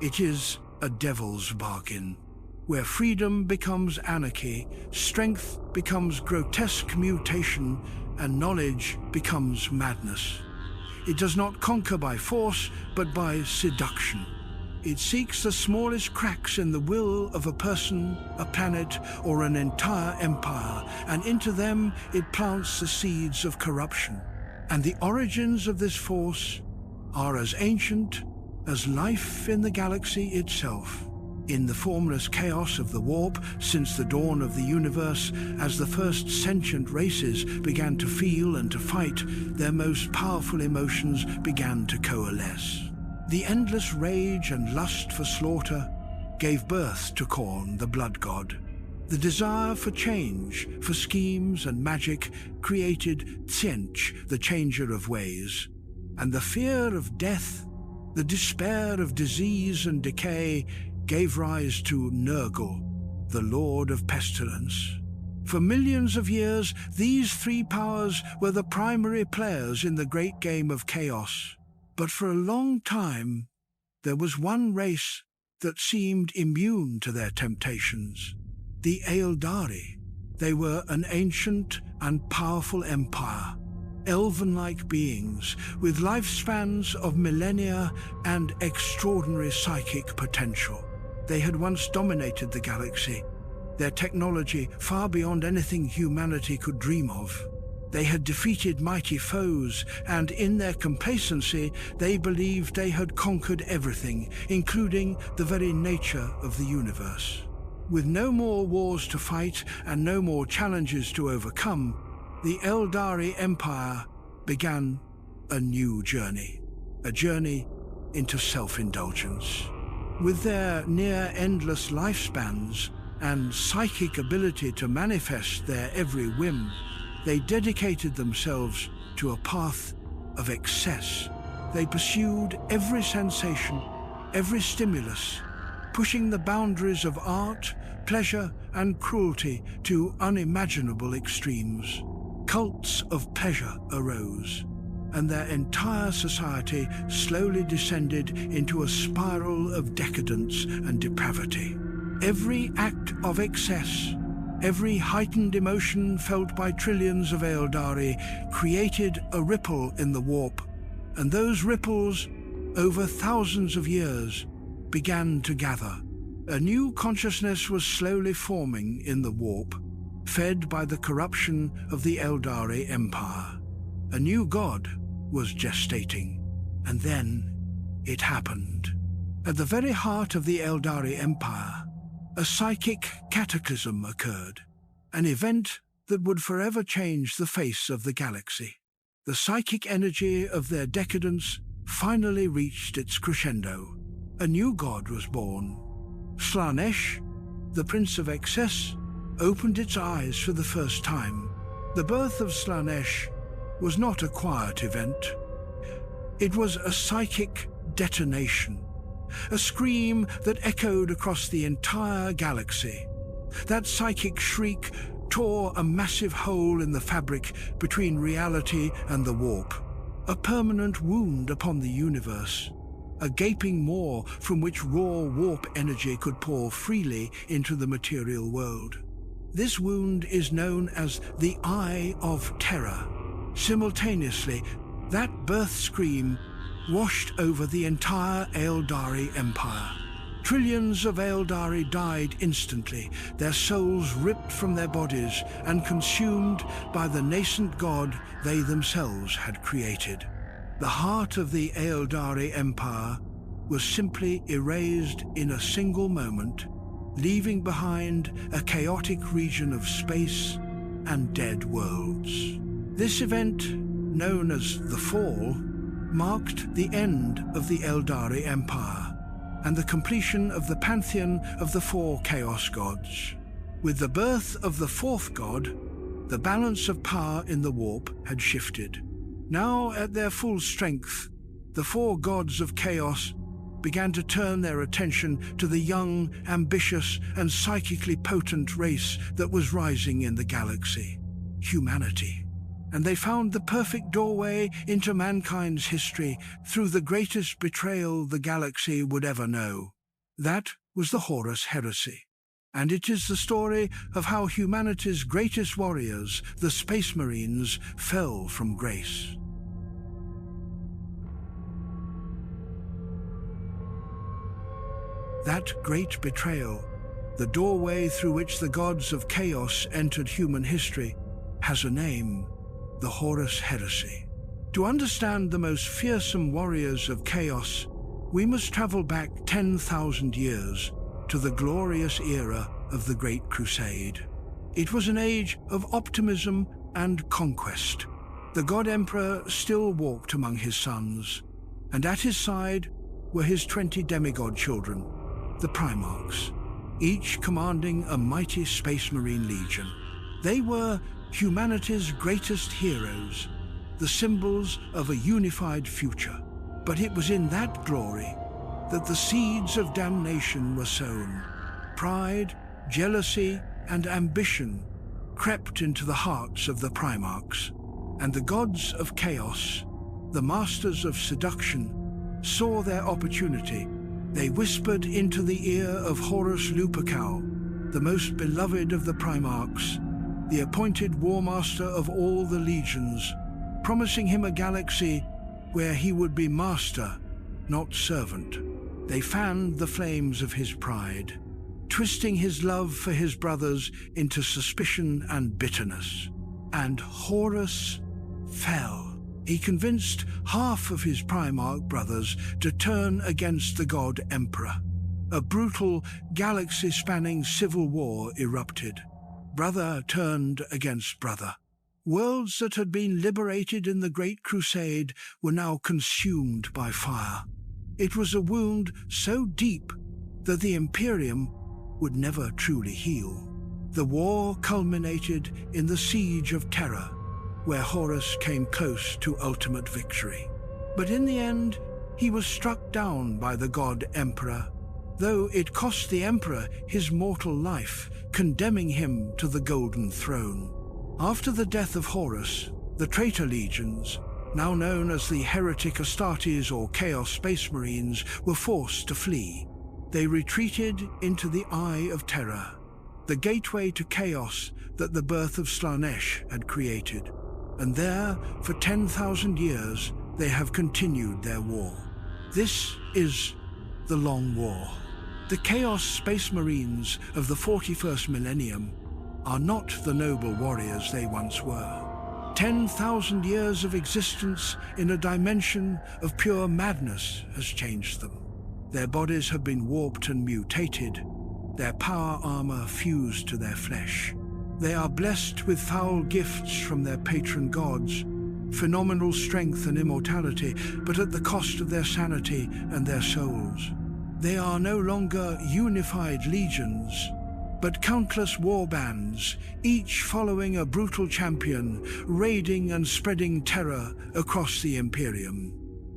It is a devil's bargain, where freedom becomes anarchy, strength becomes grotesque mutation, and knowledge becomes madness. It does not conquer by force, but by seduction. It seeks the smallest cracks in the will of a person, a planet, or an entire empire, and into them it plants the seeds of corruption. And the origins of this force are as ancient as life in the galaxy itself. In the formless chaos of the warp since the dawn of the universe, as the first sentient races began to feel and to fight, their most powerful emotions began to coalesce. The endless rage and lust for slaughter gave birth to Khorne, the blood god. The desire for change, for schemes and magic, created Tzeentch, the changer of ways. And the fear of death, the despair of disease and decay, gave rise to Nurgle, the Lord of Pestilence. For millions of years, these three powers were the primary players in the great game of chaos. But for a long time, there was one race that seemed immune to their temptations: the Aeldari. They were an ancient and powerful empire, elven-like beings with lifespans of millennia and extraordinary psychic potential. They had once dominated the galaxy, their technology far beyond anything humanity could dream of. They had defeated mighty foes, and in their complacency, they believed they had conquered everything, including the very nature of the universe. With no more wars to fight and no more challenges to overcome, the Aeldari Empire began a new journey, a journey into self-indulgence. With their near-endless lifespans and psychic ability to manifest their every whim, they dedicated themselves to a path of excess. They pursued every sensation, every stimulus, pushing the boundaries of art, pleasure, and cruelty to unimaginable extremes. Cults of pleasure arose, and their entire society slowly descended into a spiral of decadence and depravity. Every act of excess, every heightened emotion felt by trillions of Aeldari created a ripple in the warp, and those ripples, over thousands of years, began to gather. A new consciousness was slowly forming in the warp, fed by the corruption of the Aeldari Empire. A new god was gestating, and then it happened. At the very heart of the Aeldari Empire, a psychic cataclysm occurred, an event that would forever change the face of the galaxy. The psychic energy of their decadence finally reached its crescendo. A new god was born. Slaanesh, the Prince of Excess, opened its eyes for the first time. The birth of Slaanesh was not a quiet event. It was a psychic detonation, a scream that echoed across the entire galaxy. That psychic shriek tore a massive hole in the fabric between reality and the warp, a permanent wound upon the universe, a gaping maw from which raw warp energy could pour freely into the material world. This wound is known as the Eye of Terror. Simultaneously, that birth scream washed over the entire Aeldari Empire. Trillions of Aeldari died instantly, their souls ripped from their bodies and consumed by the nascent god they themselves had created. The heart of the Aeldari Empire was simply erased in a single moment, leaving behind a chaotic region of space and dead worlds. This event, known as the Fall, marked the end of the Aeldari Empire. and the completion of the pantheon of the four Chaos gods. With the birth of the fourth god, the balance of power in the warp had shifted. Now, at their full strength, the four gods of Chaos began to turn their attention to the young, ambitious, and psychically potent race that was rising in the galaxy, humanity. And they found the perfect doorway into mankind's history through the greatest betrayal the galaxy would ever know. That was the Horus Heresy. And it is the story of how humanity's greatest warriors, the Space Marines, fell from grace. That great betrayal, the doorway through which the gods of Chaos entered human history, has a name: the Horus Heresy. To understand the most fearsome warriors of Chaos, we must travel back 10,000 years to the glorious era of the Great Crusade. It was an age of optimism and conquest. The God Emperor still walked among his sons, and at his side were his 20 demigod children, the Primarchs, each commanding a mighty Space Marine legion. They were humanity's greatest heroes, the symbols of a unified future. But it was in that glory that the seeds of damnation were sown. Pride, jealousy, and ambition crept into the hearts of the Primarchs, and the gods of Chaos, the masters of seduction, saw their opportunity. They whispered into the ear of Horus Lupercal, the most beloved of the Primarchs, the appointed war master of all the legions, promising him a galaxy where he would be master, not servant. They fanned the flames of his pride, twisting his love for his brothers into suspicion and bitterness. And Horus fell. He convinced half of his Primarch brothers to turn against the God Emperor. A brutal, galaxy-spanning civil war erupted. Brother turned against brother. Worlds that had been liberated in the Great Crusade were now consumed by fire. It was a wound so deep that the Imperium would never truly heal. The war culminated in the Siege of Terror, where Horus came close to ultimate victory. But in the end, he was struck down by the God Emperor, though it cost the Emperor his mortal life, condemning him to the Golden Throne. After the death of Horus, the traitor legions, now known as the Heretic Astartes or Chaos Space Marines, were forced to flee. They retreated into the Eye of Terror, the gateway to chaos that the birth of Slaanesh had created. And there, for 10,000 years, they have continued their war. This is the Long War. The Chaos Space Marines of the 41st Millennium are not the noble warriors they once were. 10,000 years of existence in a dimension of pure madness has changed them. Their bodies have been warped and mutated, their power armor fused to their flesh. They are blessed with foul gifts from their patron gods, phenomenal strength and immortality, but at the cost of their sanity and their souls. They are no longer unified legions, but countless war bands, each following a brutal champion, raiding and spreading terror across the Imperium.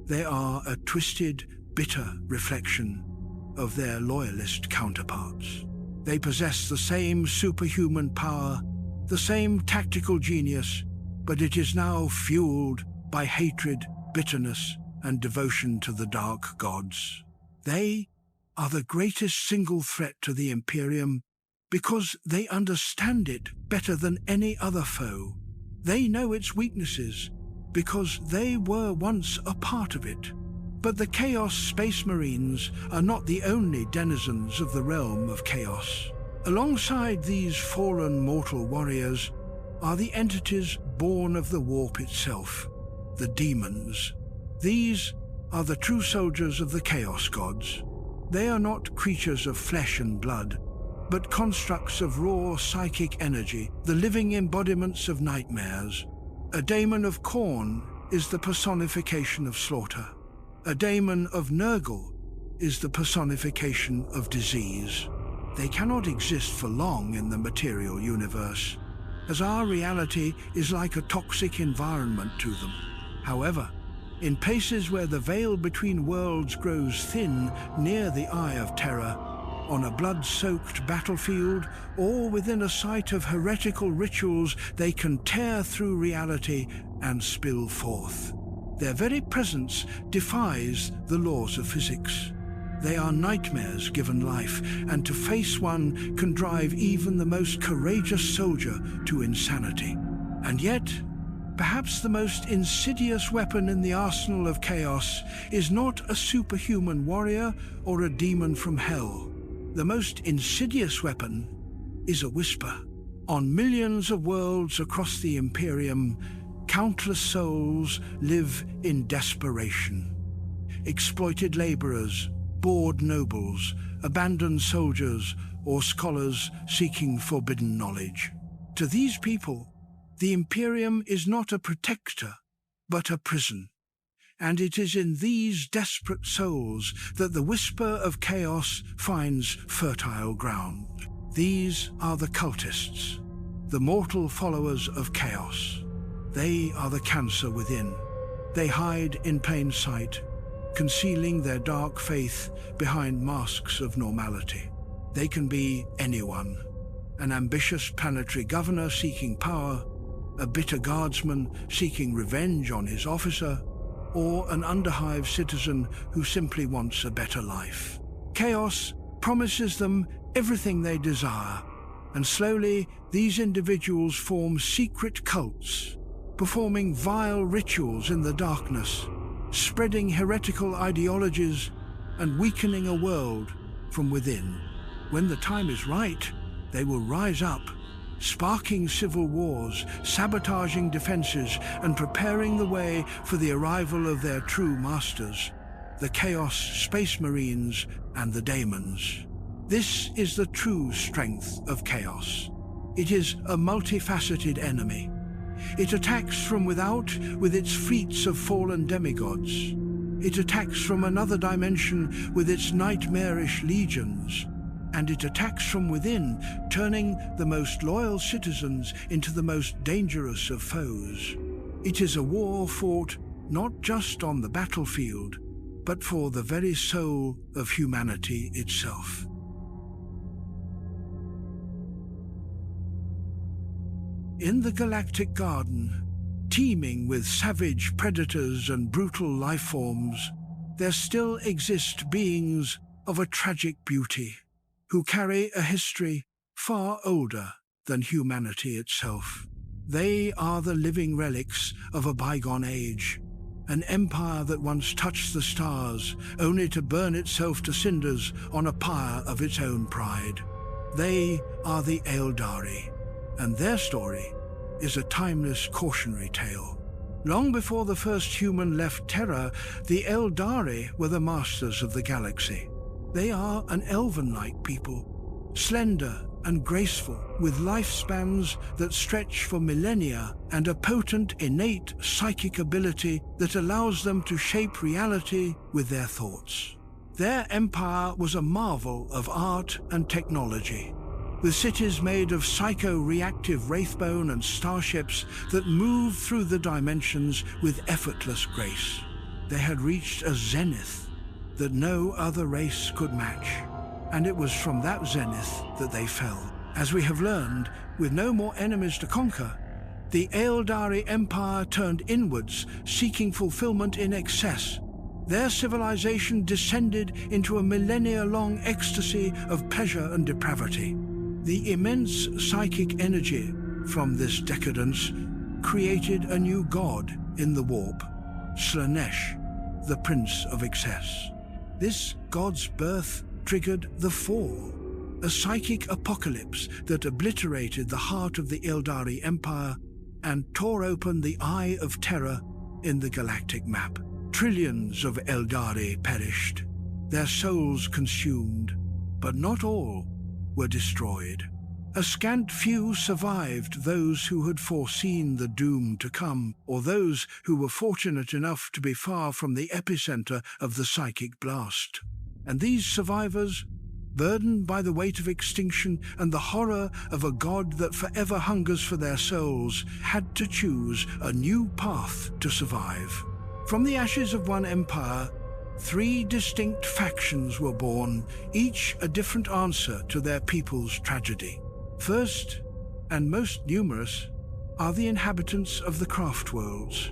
They are a twisted, bitter reflection of their loyalist counterparts. They possess the same superhuman power, the same tactical genius, but it is now fueled by hatred, bitterness, and devotion to the dark gods. They are the greatest single threat to the Imperium because they understand it better than any other foe. They know its weaknesses because they were once a part of it. But the Chaos Space Marines are not the only denizens of the realm of chaos. Alongside these fallen mortal warriors are the entities born of the warp itself, the demons. These are the true soldiers of the Chaos gods. They are not creatures of flesh and blood, but constructs of raw psychic energy, the living embodiments of nightmares. A daemon of Khorne is the personification of slaughter. A daemon of Nurgle is the personification of disease. They cannot exist for long in the material universe, as our reality is like a toxic environment to them. However, in places where the veil between worlds grows thin near the Eye of Terror, on a blood-soaked battlefield, or within a site of heretical rituals, they can tear through reality and spill forth. Their very presence defies the laws of physics. They are nightmares given life, and to face one can drive even the most courageous soldier to insanity. And yet, perhaps the most insidious weapon in the arsenal of chaos is not a superhuman warrior or a demon from hell. The most insidious weapon is a whisper. On millions of worlds across the Imperium, countless souls live in desperation. Exploited laborers, bored nobles, abandoned soldiers, or scholars seeking forbidden knowledge. To these people, the Imperium is not a protector, but a prison. And it is in these desperate souls that the whisper of chaos finds fertile ground. These are the cultists, the mortal followers of chaos. They are the cancer within. They hide in plain sight, concealing their dark faith behind masks of normality. They can be anyone: an ambitious planetary governor seeking power, a bitter guardsman seeking revenge on his officer, or an underhive citizen who simply wants a better life. Chaos promises them everything they desire, and slowly these individuals form secret cults, performing vile rituals in the darkness, spreading heretical ideologies and weakening a world from within. When the time is right, they will rise up, sparking civil wars, sabotaging defenses, and preparing the way for the arrival of their true masters, the Chaos Space Marines and the Daemons. This is the true strength of chaos. It is a multifaceted enemy. It attacks from without with its fleets of fallen demigods. It attacks from another dimension with its nightmarish legions. And it attacks from within, turning the most loyal citizens into the most dangerous of foes. It is a war fought not just on the battlefield, but for the very soul of humanity itself. In the galactic garden, teeming with savage predators and brutal life forms, there still exist beings of a tragic beauty, who carry a history far older than humanity itself. They are the living relics of a bygone age, an empire that once touched the stars, only to burn itself to cinders on a pyre of its own pride. They are the Aeldari, and their story is a timeless cautionary tale. Long before the first human left Terra, the Aeldari were the masters of the galaxy. They are an elven-like people, slender and graceful, with lifespans that stretch for millennia and a potent innate psychic ability that allows them to shape reality with their thoughts. Their empire was a marvel of art and technology, with cities made of psycho-reactive wraithbone and starships that moved through the dimensions with effortless grace. They had reached a zenith that no other race could match, and it was from that zenith that they fell. As we have learned, with no more enemies to conquer, the Aeldari Empire turned inwards, seeking fulfillment in excess. Their civilization descended into a millennia-long ecstasy of pleasure and depravity. The immense psychic energy from this decadence created a new god in the warp, Slaanesh, the Prince of Excess. This god's birth triggered the Fall, a psychic apocalypse that obliterated the heart of the Aeldari Empire and tore open the Eye of Terror in the galactic map. Trillions of Aeldari perished, their souls consumed, but not all were destroyed. A scant few survived those who had foreseen the doom to come, or those who were fortunate enough to be far from the epicenter of the psychic blast. And these survivors, burdened by the weight of extinction and the horror of a god that forever hungers for their souls, had to choose a new path to survive. From the ashes of one empire, 3 distinct factions were born, each a different answer to their people's tragedy. First, and most numerous, are the inhabitants of the craft worlds.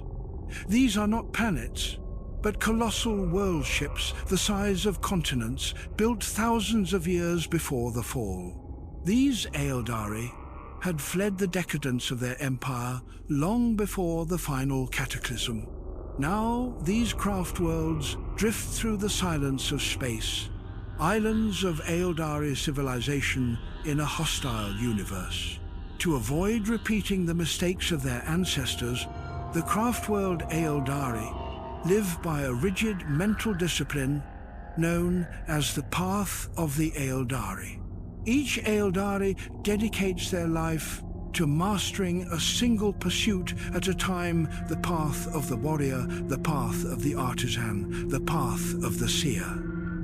These are not planets, but colossal world ships the size of continents, built thousands of years before the fall. These Aeldari had fled the decadence of their empire long before the final cataclysm. Now these craft worlds drift through the silence of space, islands of Aeldari civilization in a hostile universe. To avoid repeating the mistakes of their ancestors, the craft world Aeldari live by a rigid mental discipline known as the Path of the Aeldari. Each Aeldari dedicates their life to mastering a single pursuit at a time: the path of the warrior, the path of the artisan, the path of the seer.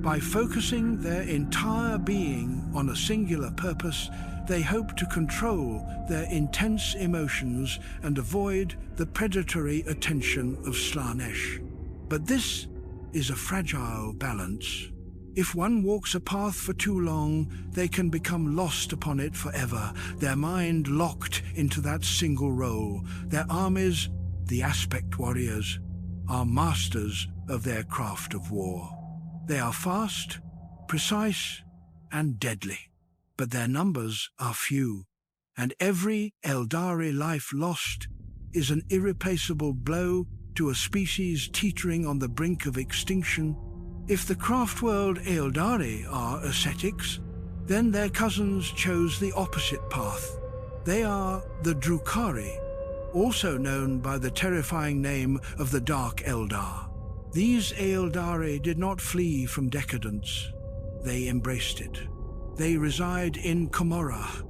By focusing their entire being on a singular purpose, they hope to control their intense emotions and avoid the predatory attention of Slaanesh. But this is a fragile balance. If one walks a path for too long, they can become lost upon it forever, their mind locked into that single role. Their armies, the aspect warriors, are masters of their craft of war. They are fast, precise, and deadly, but their numbers are few, and every Aeldari life lost is an irreplaceable blow to a species teetering on the brink of extinction. If the craft world Aeldari are ascetics, then their cousins chose the opposite path. They are the Drukhari, also known by the terrifying name of the Dark Eldar. These Aeldari did not flee from decadence, they embraced it. They reside in Commorragh,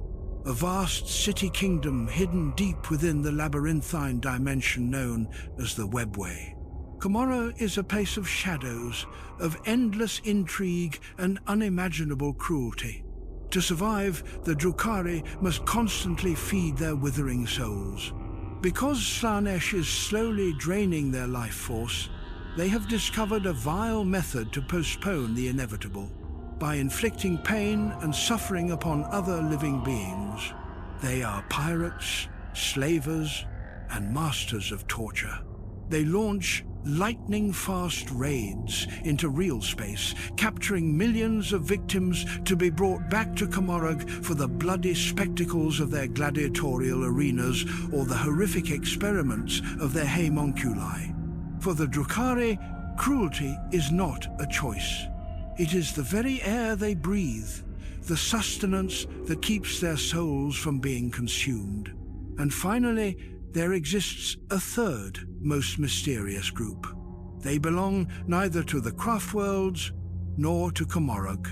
a vast city kingdom hidden deep within the labyrinthine dimension known as the Webway. Commorragh is a place of shadows, of endless intrigue and unimaginable cruelty. To survive, the Drukhari must constantly feed their withering souls. Because Slaanesh is slowly draining their life force, they have discovered a vile method to postpone the inevitable. By inflicting pain and suffering upon other living beings, they are pirates, slavers, and masters of torture. They launch lightning-fast raids into real space, capturing millions of victims to be brought back to Commorragh for the bloody spectacles of their gladiatorial arenas or the horrific experiments of their homunculi. For the Drukhari, cruelty is not a choice. It is the very air they breathe, the sustenance that keeps their souls from being consumed. And finally, there exists a third, most mysterious group. They belong neither to the craft worlds nor to Commorragh.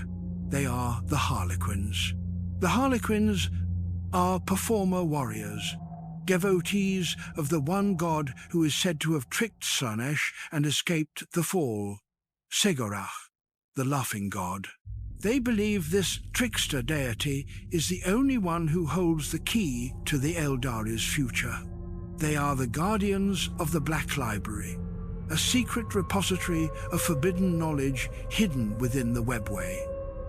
They are the Harlequins. The Harlequins are performer warriors, devotees of the one god who is said to have tricked Slaanesh and escaped the fall, Segorach, the laughing god. They believe this trickster deity is the only one who holds the key to the Aeldari's future. They are the guardians of the Black Library, a secret repository of forbidden knowledge hidden within the Webway.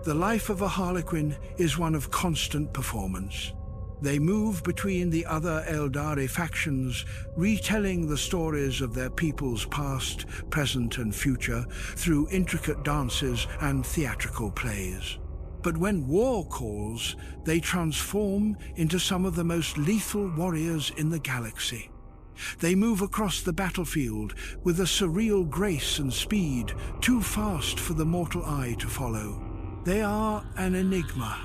The life of a Harlequin is one of constant performance. They move between the other Aeldari factions, retelling the stories of their people's past, present, and future through intricate dances and theatrical plays. But when war calls, they transform into some of the most lethal warriors in the galaxy. They move across the battlefield with a surreal grace and speed, too fast for the mortal eye to follow. They are an enigma,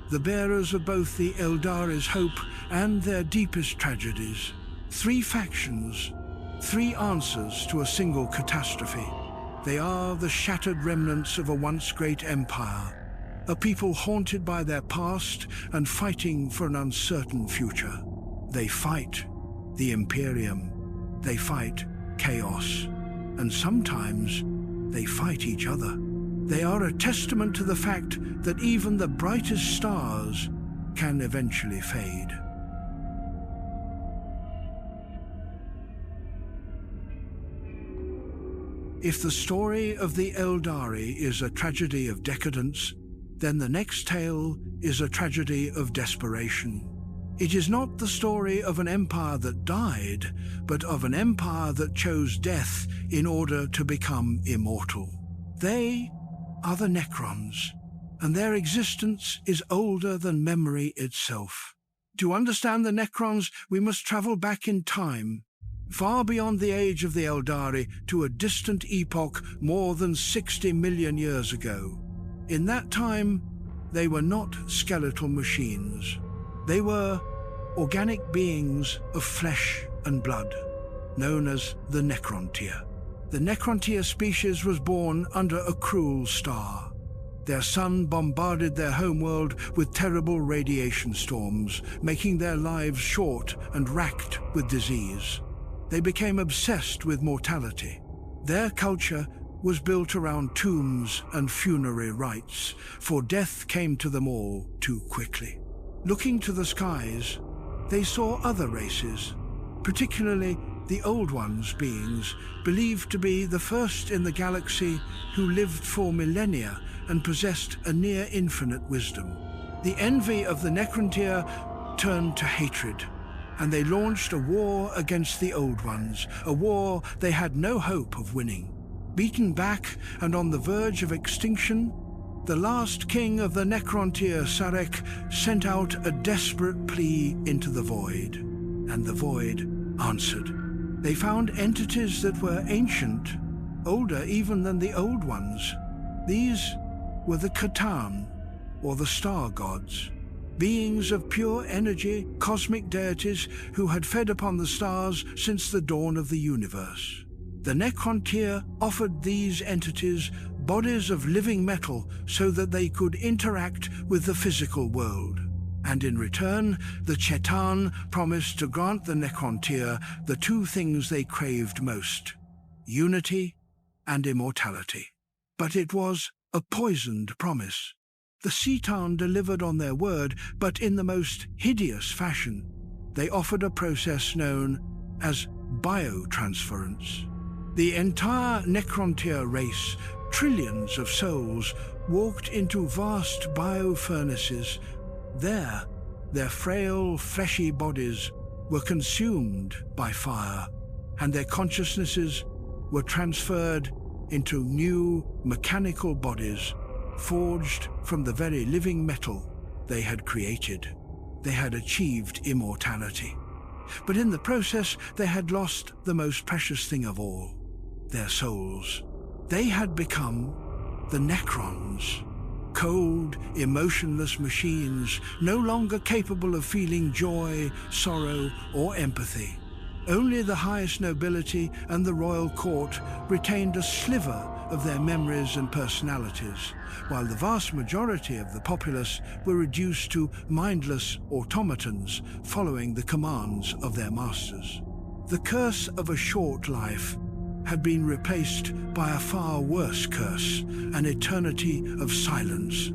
the bearers of both the Aeldari's hope and their deepest tragedies. 3 factions, 3 answers to a single catastrophe. They are the shattered remnants of a once great empire, a people haunted by their past and fighting for an uncertain future. They fight the Imperium, they fight chaos, and sometimes they fight each other. They are a testament to the fact that even the brightest stars can eventually fade. If the story of the Aeldari is a tragedy of decadence, then the next tale is a tragedy of desperation. It is not the story of an empire that died, but of an empire that chose death in order to become immortal. They are the Necrons, and their existence is older than memory itself. To understand the Necrons, we must travel back in time, far beyond the age of the Aeldari, to a distant epoch more than 60 million years ago. In that time, they were not skeletal machines. They were organic beings of flesh and blood, known as the Necrontyr. The Necrontyr species was born under a cruel star. Their sun bombarded their homeworld with terrible radiation storms, making their lives short and racked with disease. They became obsessed with mortality. Their culture was built around tombs and funerary rites, for death came to them all too quickly. Looking to the skies, they saw other races, particularly the Old Ones beings, believed to be the first in the galaxy who lived for millennia and possessed a near-infinite wisdom. The envy of the Necrontyr turned to hatred, and they launched a war against the Old Ones, a war they had no hope of winning. Beaten back and on the verge of extinction, the last king of the Necrontyr, Sarek, sent out a desperate plea into the void, and the void answered. They found entities that were ancient, older even than the Old Ones. These were the Catan, or the Star Gods, beings of pure energy, cosmic deities who had fed upon the stars since the dawn of the universe. The Necrontyr offered these entities bodies of living metal so that they could interact with the physical world. And in return, the Chetan promised to grant the Necrontyr the two things they craved most: unity and immortality. But it was a poisoned promise. The Cetan delivered on their word, but in the most hideous fashion. They offered a process known as biotransference. The entire Necrontyr race, trillions of souls, walked into vast biofurnaces. There, their frail, fleshy bodies were consumed by fire, and their consciousnesses were transferred into new mechanical bodies, forged from the very living metal they had created. They had achieved immortality. But in the process, they had lost the most precious thing of all: their souls. They had become the Necrons, cold, emotionless machines, no longer capable of feeling joy, sorrow, or empathy. Only the highest nobility and the royal court retained a sliver of their memories and personalities, while the vast majority of the populace were reduced to mindless automatons following the commands of their masters. The curse of a short life had been replaced by a far worse curse, an eternity of silence.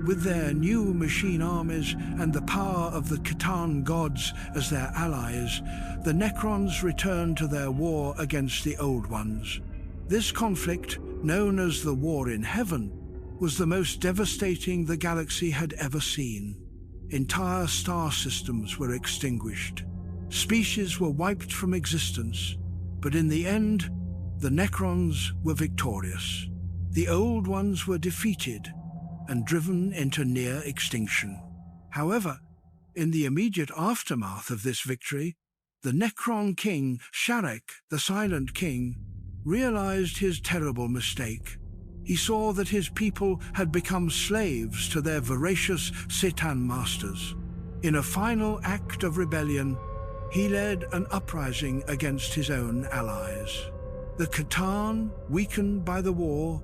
With their new machine armies and the power of the Catan gods as their allies, the Necrons returned to their war against the Old Ones. This conflict, known as the War in Heaven, was the most devastating the galaxy had ever seen. Entire star systems were extinguished. Species were wiped from existence. But in the end, the Necrons were victorious. The Old Ones were defeated and driven into near extinction. However, in the immediate aftermath of this victory, the Necron king, Sharek, the Silent King, realized his terrible mistake. He saw that his people had become slaves to their voracious Cetan masters. In a final act of rebellion, he led an uprising against his own allies. The Catan, weakened by the war,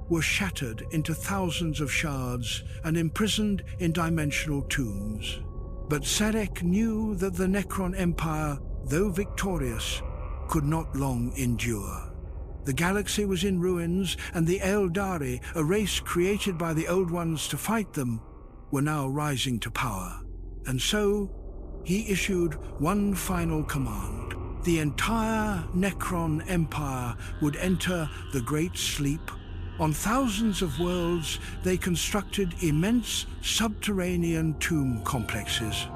were shattered into thousands of shards and imprisoned in dimensional tombs. But Sarek knew that the Necron Empire, though victorious, could not long endure. The galaxy was in ruins, and the Aeldari, a race created by the Old Ones to fight them, were now rising to power. And so, he issued one final command. The entire Necron Empire would enter the Great Sleep. On thousands of worlds, they constructed immense subterranean tomb complexes.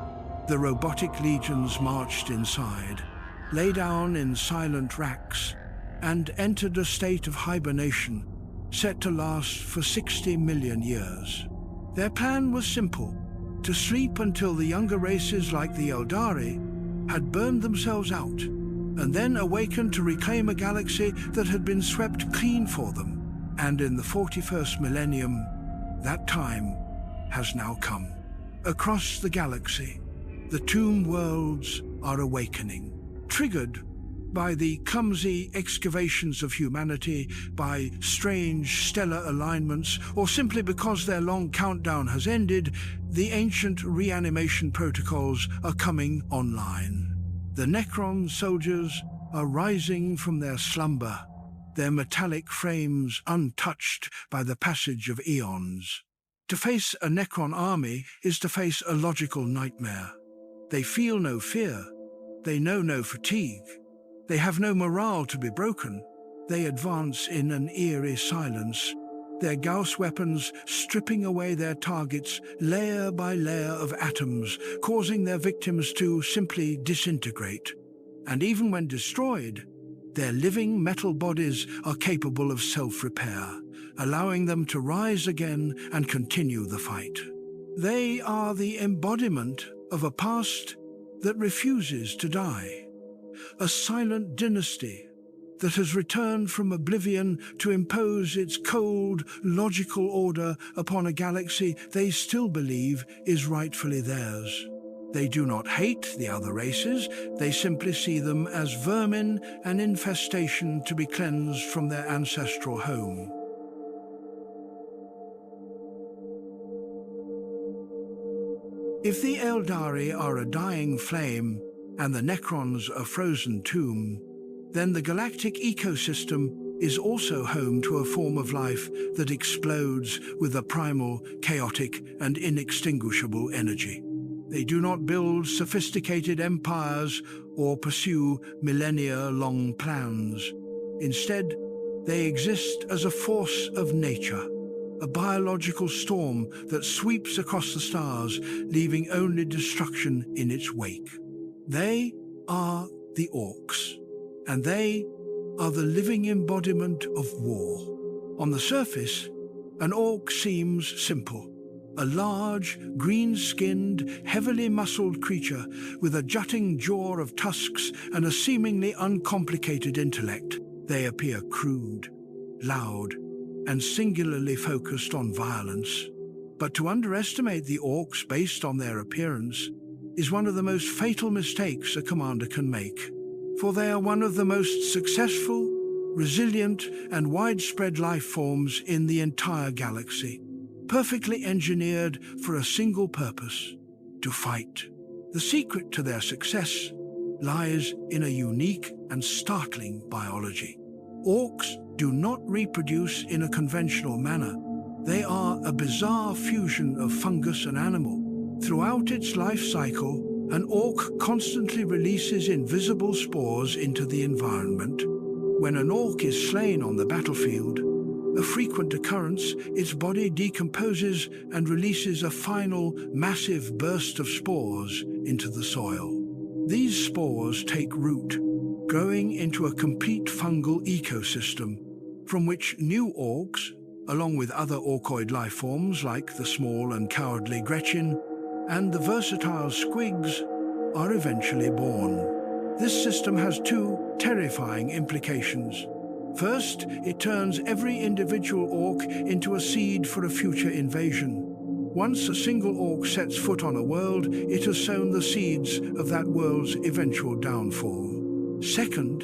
The robotic legions marched inside, lay down in silent racks, and entered a state of hibernation, set to last for 60 million years. Their plan was simple: to sleep until the younger races like the Aeldari had burned themselves out, and then awaken to reclaim a galaxy that had been swept clean for them. And in the 41st millennium, that time has now come. Across the galaxy, the tomb worlds are awakening, triggered by the clumsy excavations of humanity, by strange stellar alignments, or simply because their long countdown has ended. The ancient reanimation protocols are coming online. The Necron soldiers are rising from their slumber, their metallic frames untouched by the passage of eons. To face a Necron army is to face a logical nightmare. They feel no fear. They know no fatigue. They have no morale to be broken. They advance in an eerie silence, their Gauss weapons stripping away their targets layer by layer of atoms, causing their victims to simply disintegrate. And even when destroyed, their living metal bodies are capable of self-repair, allowing them to rise again and continue the fight. They are the embodiment of a past that refuses to die, a silent dynasty that has returned from oblivion to impose its cold, logical order upon a galaxy they still believe is rightfully theirs. They do not hate the other races, they simply see them as vermin and infestation to be cleansed from their ancestral home. If the Aeldari are a dying flame and the Necrons a frozen tomb, then the galactic ecosystem is also home to a form of life that explodes with a primal, chaotic, and inextinguishable energy. They do not build sophisticated empires or pursue millennia-long plans. Instead, they exist as a force of nature, a biological storm that sweeps across the stars, leaving only destruction in its wake. They are the Orks, and they are the living embodiment of war. On the surface, an Ork seems simple. A large, green-skinned, heavily muscled creature with a jutting jaw of tusks and a seemingly uncomplicated intellect. They appear crude, loud, and singularly focused on violence. But to underestimate the Orks based on their appearance is one of the most fatal mistakes a commander can make, for they are one of the most successful, resilient, and widespread life forms in the entire galaxy, perfectly engineered for a single purpose: to fight. The secret to their success lies in a unique and startling biology. Orks do not reproduce in a conventional manner. They are a bizarre fusion of fungus and animal. Throughout its life cycle, an Ork constantly releases invisible spores into the environment. When an Ork is slain on the battlefield, a frequent occurrence, its body decomposes and releases a final, massive burst of spores into the soil. These spores take root, growing into a complete fungal ecosystem, from which new Orks, along with other Orkoid life forms like the small and cowardly Gretchen and the versatile Squigs, are eventually born. This system has two terrifying implications. First, it turns every individual Ork into a seed for a future invasion. Once a single Ork sets foot on a world, it has sown the seeds of that world's eventual downfall. Second,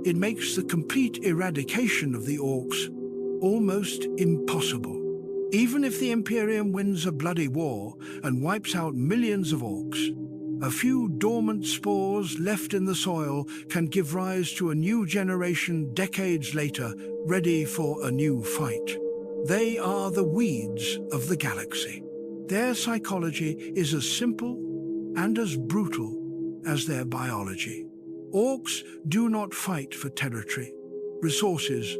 it makes the complete eradication of the Orks almost impossible. Even if the Imperium wins a bloody war and wipes out millions of Orks, A few dormant spores left in the soil can give rise to a new generation decades later, ready for a new fight. They are the weeds of the galaxy. Their psychology is as simple and as brutal as their biology. Orks do not fight for territory, resources,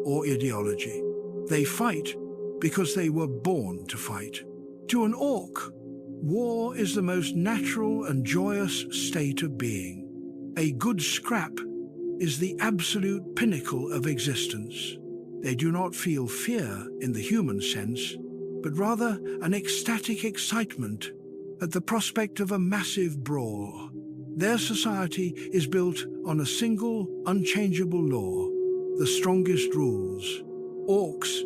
or ideology. They fight because they were born to fight. To an ork, war is the most natural and joyous state of being. A good scrap is the absolute pinnacle of existence. They do not feel fear in the human sense, but rather an ecstatic excitement at the prospect of a massive brawl. Their society is built on a single, unchangeable law, the strongest rules. Orks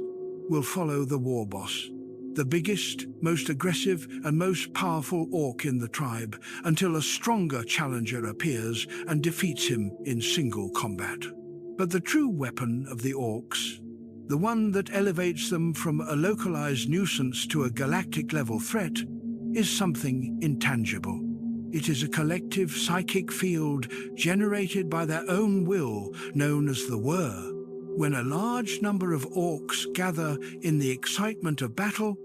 will follow the war boss, the biggest, most aggressive and most powerful ork in the tribe, until a stronger challenger appears and defeats him in single combat. But the true weapon of the orks, the one that elevates them from a localized nuisance to a galactic-level threat, is something intangible. It is a collective psychic field generated by their own will, known as the Whir. When a large number of orks gather in the excitement of battle,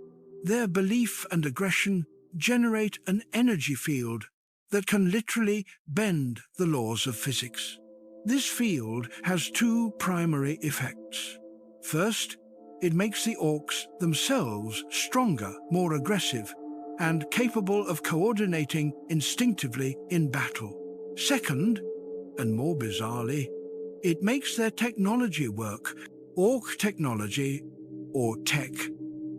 their belief and aggression generate an energy field that can literally bend the laws of physics. This field has two primary effects. First, it makes the orks themselves stronger, more aggressive, and capable of coordinating instinctively in battle. Second, and more bizarrely, it makes their technology work. Ork technology, or tech,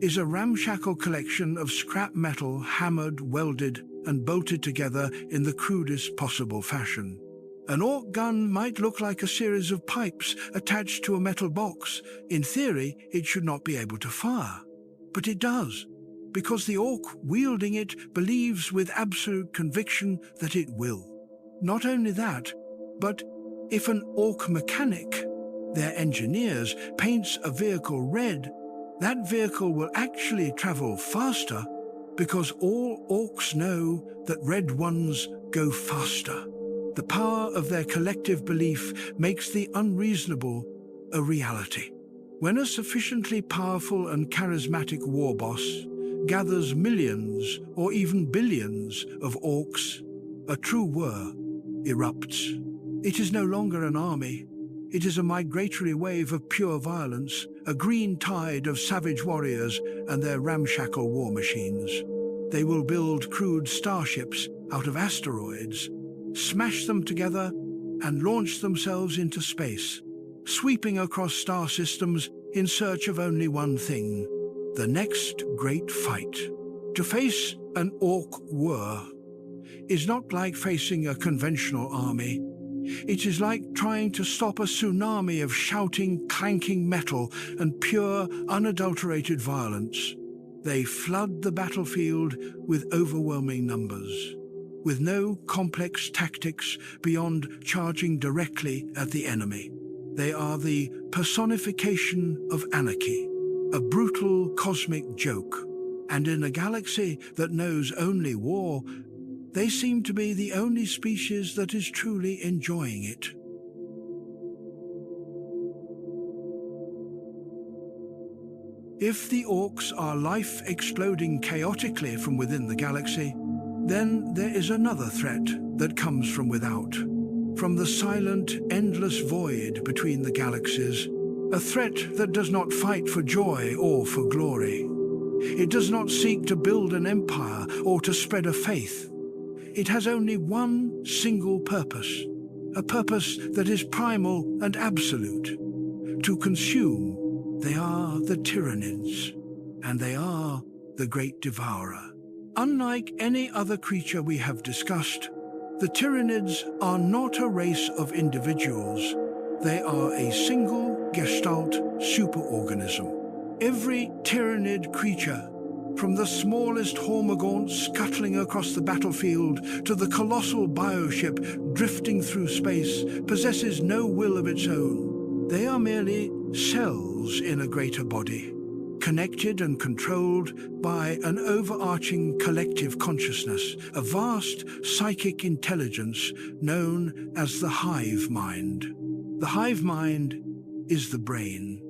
is a ramshackle collection of scrap metal hammered, welded, and bolted together in the crudest possible fashion. An ork gun might look like a series of pipes attached to a metal box. In theory, it should not be able to fire. But it does, because the ork wielding it believes with absolute conviction that it will. Not only that, but if an ork mechanic, their engineers, paints a vehicle red, that vehicle will actually travel faster because all orks know that red ones go faster. The power of their collective belief makes the unreasonable a reality. When a sufficiently powerful and charismatic war boss gathers millions or even billions of orks, a true whir erupts. It is no longer an army. It is a migratory wave of pure violence, a green tide of savage warriors and their ramshackle war machines. They will build crude starships out of asteroids, smash them together, and launch themselves into space, sweeping across star systems in search of only one thing: the next great fight. To face an ork whir is not like facing a conventional army. It is like trying to stop a tsunami of shouting, clanking metal and pure, unadulterated violence. They flood the battlefield with overwhelming numbers, with no complex tactics beyond charging directly at the enemy. They are the personification of anarchy, a brutal cosmic joke. And in a galaxy that knows only war, they seem to be the only species that is truly enjoying it. If the orks are life exploding chaotically from within the galaxy, then there is another threat that comes from without, from the silent, endless void between the galaxies, a threat that does not fight for joy or for glory. It does not seek to build an empire or to spread a faith. It has only one single purpose, a purpose that is primal and absolute: to consume. They are the Tyranids, and they are the great Devourer. Unlike any other creature we have discussed, the Tyranids are not a race of individuals. They are a single Gestalt superorganism. Every Tyranid creature, from the smallest hormagaunt scuttling across the battlefield to the colossal bioship drifting through space, possesses no will of its own. They are merely cells in a greater body, connected and controlled by an overarching collective consciousness, a vast psychic intelligence known as the hive mind. The hive mind is the brain,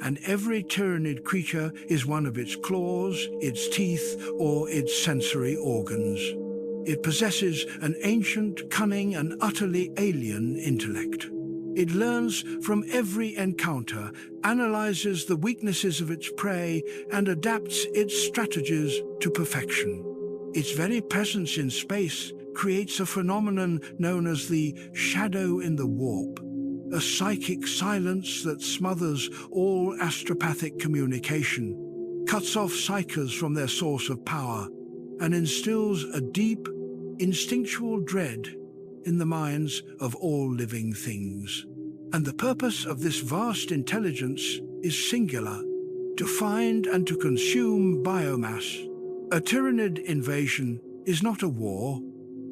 and every Tyranid creature is one of its claws, its teeth, or its sensory organs. It possesses an ancient, cunning, and utterly alien intellect. It learns from every encounter, analyzes the weaknesses of its prey, and adapts its strategies to perfection. Its very presence in space creates a phenomenon known as the shadow in the warp, a psychic silence that smothers all astropathic communication, cuts off psychers from their source of power, and instills a deep, instinctual dread in the minds of all living things. And the purpose of this vast intelligence is singular: to find and to consume biomass. A Tyranid invasion is not a war,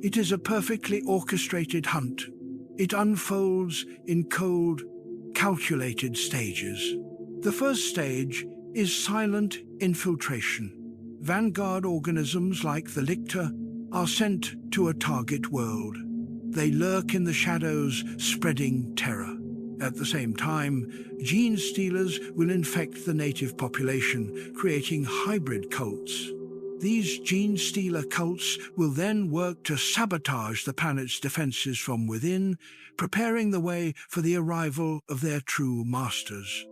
it is a perfectly orchestrated hunt. It unfolds in cold, calculated stages. The first stage is silent infiltration. Vanguard organisms like the Lictor are sent to a target world. They lurk in the shadows, spreading terror. At the same time, gene stealers will infect the native population, creating hybrid cults. These gene stealer cults will then work to sabotage the planet's defenses from within, preparing the way for the arrival of their true masters.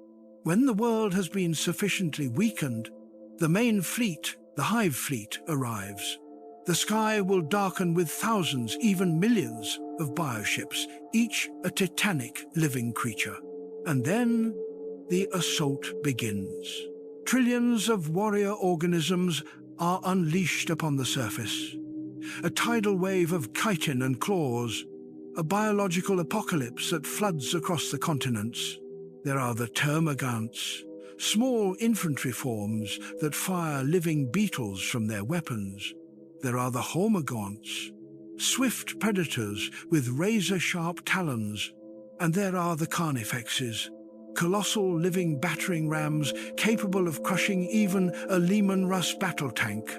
When the world has been sufficiently weakened, the main fleet, the Hive Fleet, arrives. The sky will darken with thousands, even millions, of bioships, each a titanic living creature. And then the assault begins. Trillions of warrior organisms are unleashed upon the surface. A tidal wave of chitin and claws, a biological apocalypse that floods across the continents. There are the termagants, small infantry forms that fire living beetles from their weapons. There are the hormagaunts, swift predators with razor-sharp talons. And there are the carnifexes, colossal living battering rams capable of crushing even a Lehman Russ battle tank.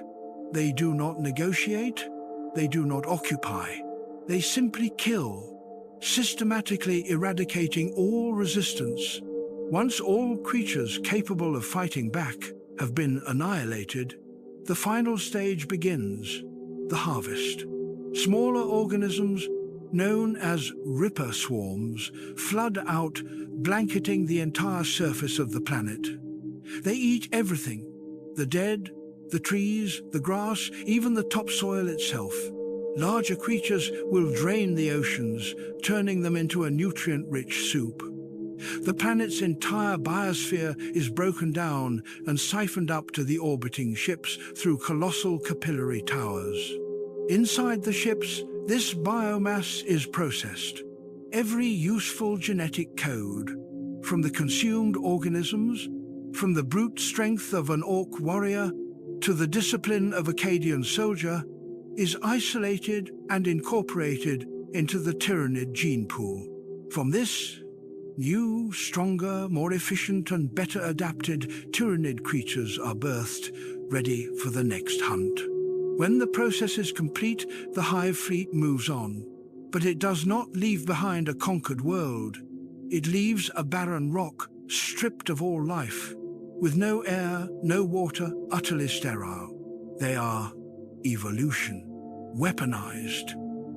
They do not negotiate, they do not occupy. They simply kill, systematically eradicating all resistance. Once all creatures capable of fighting back have been annihilated, the final stage begins, the harvest. Smaller organisms, known as Ripper swarms, flood out, blanketing the entire surface of the planet. They eat everything: the dead, the trees, the grass, even the topsoil itself. Larger creatures will drain the oceans, turning them into a nutrient-rich soup. The planet's entire biosphere is broken down and siphoned up to the orbiting ships through colossal capillary towers. Inside the ships, this biomass is processed. Every useful genetic code, from the consumed organisms, from the brute strength of an Ork warrior to the discipline of Akkadian soldier, is isolated and incorporated into the Tyranid gene pool. From this, new, stronger, more efficient and better adapted Tyranid creatures are birthed, ready for the next hunt. When the process is complete, the Hive Fleet moves on. But it does not leave behind a conquered world. It leaves a barren rock, stripped of all life, with no air, no water, utterly sterile. They are evolution, weaponized.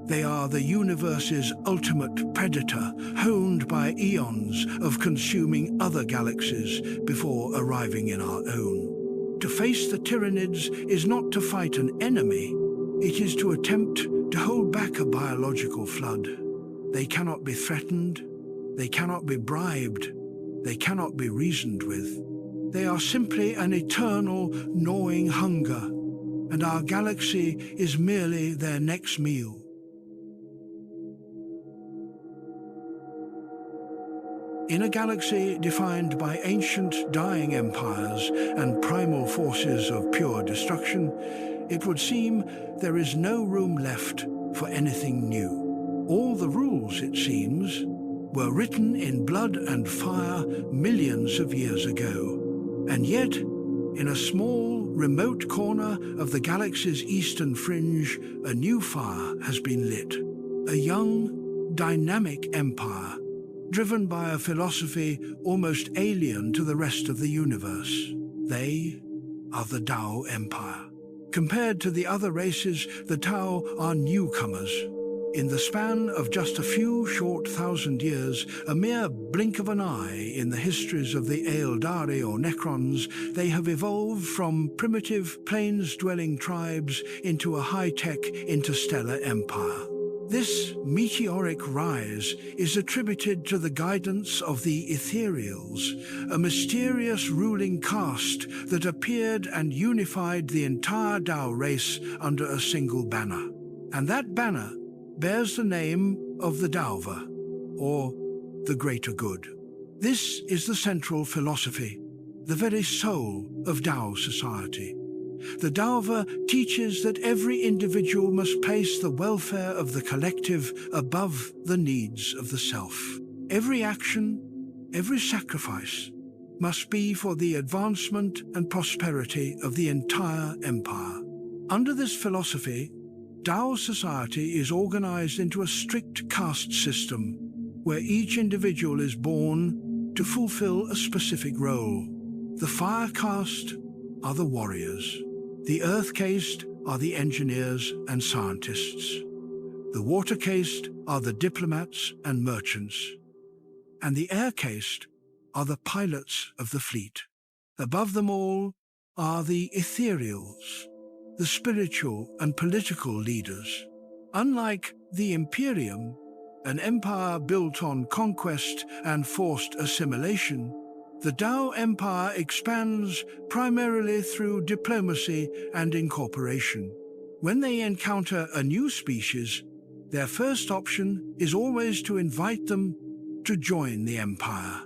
They are the universe's ultimate predator, honed by eons of consuming other galaxies before arriving in our own. To face the Tyranids is not to fight an enemy, it is to attempt to hold back a biological flood. They cannot be threatened, they cannot be bribed, they cannot be reasoned with. They are simply an eternal, gnawing hunger, and our galaxy is merely their next meal. In a galaxy defined by ancient dying empires and primal forces of pure destruction, it would seem there is no room left for anything new. All the rules, it seems, were written in blood and fire millions of years ago. And yet, In a small, remote corner of the galaxy's eastern fringe, a new fire has been lit. A young, dynamic empire, driven by a philosophy almost alien to the rest of the universe. They are the Tau Empire. Compared to the other races, the Tau are newcomers. In the span of just a few short thousand years, a mere blink of an eye in the histories of the Aeldari or Necrons, they have evolved from primitive plains-dwelling tribes into a high-tech interstellar empire. This meteoric rise is attributed to the guidance of the Ethereals, a mysterious ruling caste that appeared and unified the entire Tau race under a single banner. And that banner bears the name of the Devourer, or the greater good. This is the central philosophy, the very soul of Tau society. The Devourer teaches that every individual must place the welfare of the collective above the needs of the self. Every action, every sacrifice must be for the advancement and prosperity of the entire empire. Under this philosophy, Tau society is organized into a strict caste system where each individual is born to fulfill a specific role. The fire caste are the warriors. The earth caste are the engineers and scientists. The water caste are the diplomats and merchants. And the air caste are the pilots of the fleet. Above them all are the ethereals, the spiritual and political leaders. Unlike the Imperium, an empire built on conquest and forced assimilation, the Tau Empire expands primarily through diplomacy and incorporation. When they encounter a new species, their first option is always to invite them to join the empire,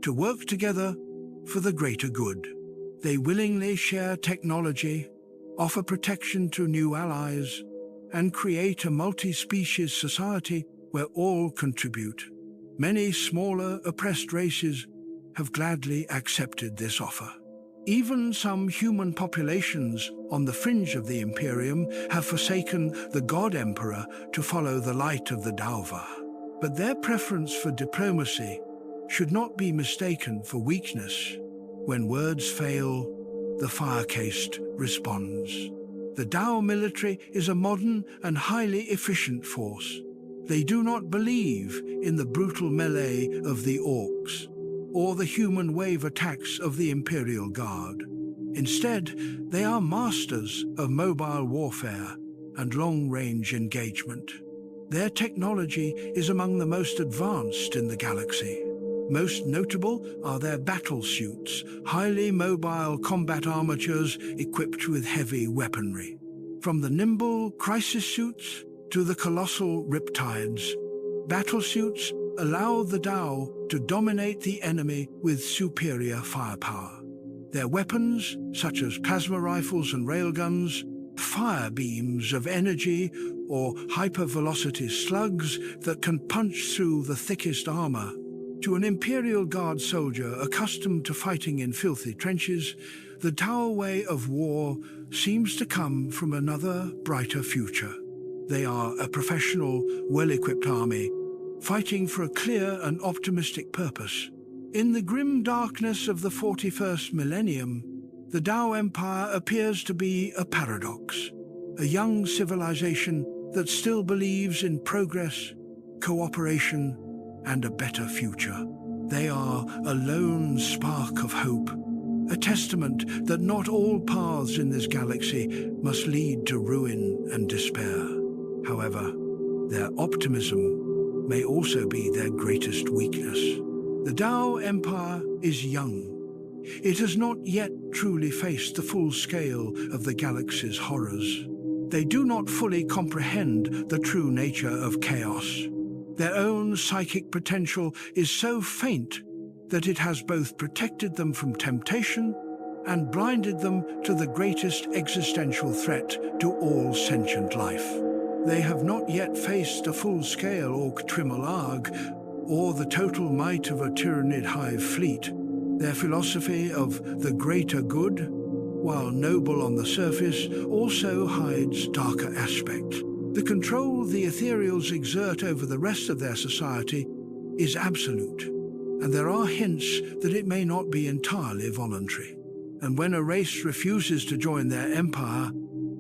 to work together for the greater good. They willingly share technology, offer protection to new allies, and create a multi-species society where all contribute. Many smaller, oppressed races have gladly accepted this offer. Even some human populations on the fringe of the Imperium have forsaken the God Emperor to follow the light of the Devourer. But their preference for diplomacy should not be mistaken for weakness. When words fail, the fire caste responds. The Tau military is a modern and highly efficient force. They do not believe in the brutal melee of the Orks or the human wave attacks of the Imperial Guard. Instead, they are masters of mobile warfare and long-range engagement. Their technology is among the most advanced in the galaxy. Most notable are their battle suits, highly mobile combat armatures equipped with heavy weaponry. From the nimble crisis suits to the colossal riptides, battle suits allow the Tau to dominate the enemy with superior firepower. Their weapons, such as plasma rifles and railguns, fire beams of energy, or hypervelocity slugs that can punch through the thickest armor. To an Imperial Guard soldier accustomed to fighting in filthy trenches, the Tau way of war seems to come from another, brighter future. They are a professional, well-equipped army, fighting for a clear and optimistic purpose. In the grim darkness of the 41st millennium, the Tau Empire appears to be a paradox, a young civilization that still believes in progress, cooperation, and a better future. They are a lone spark of hope, a testament that not all paths in this galaxy must lead to ruin and despair. However, their optimism may also be their greatest weakness. The Tau Empire is young. It has not yet truly faced the full scale of the galaxy's horrors. They do not fully comprehend the true nature of chaos. Their own psychic potential is so faint that it has both protected them from temptation and blinded them to the greatest existential threat to all sentient life. They have not yet faced a full-scale Ork Epilogue or the total might of a Tyranid hive fleet. Their philosophy of the greater good while noble on the surface, also hides darker aspect. The control the ethereals exert over the rest of their society is absolute, and there are hints that it may not be entirely voluntary. And when a race refuses to join their empire,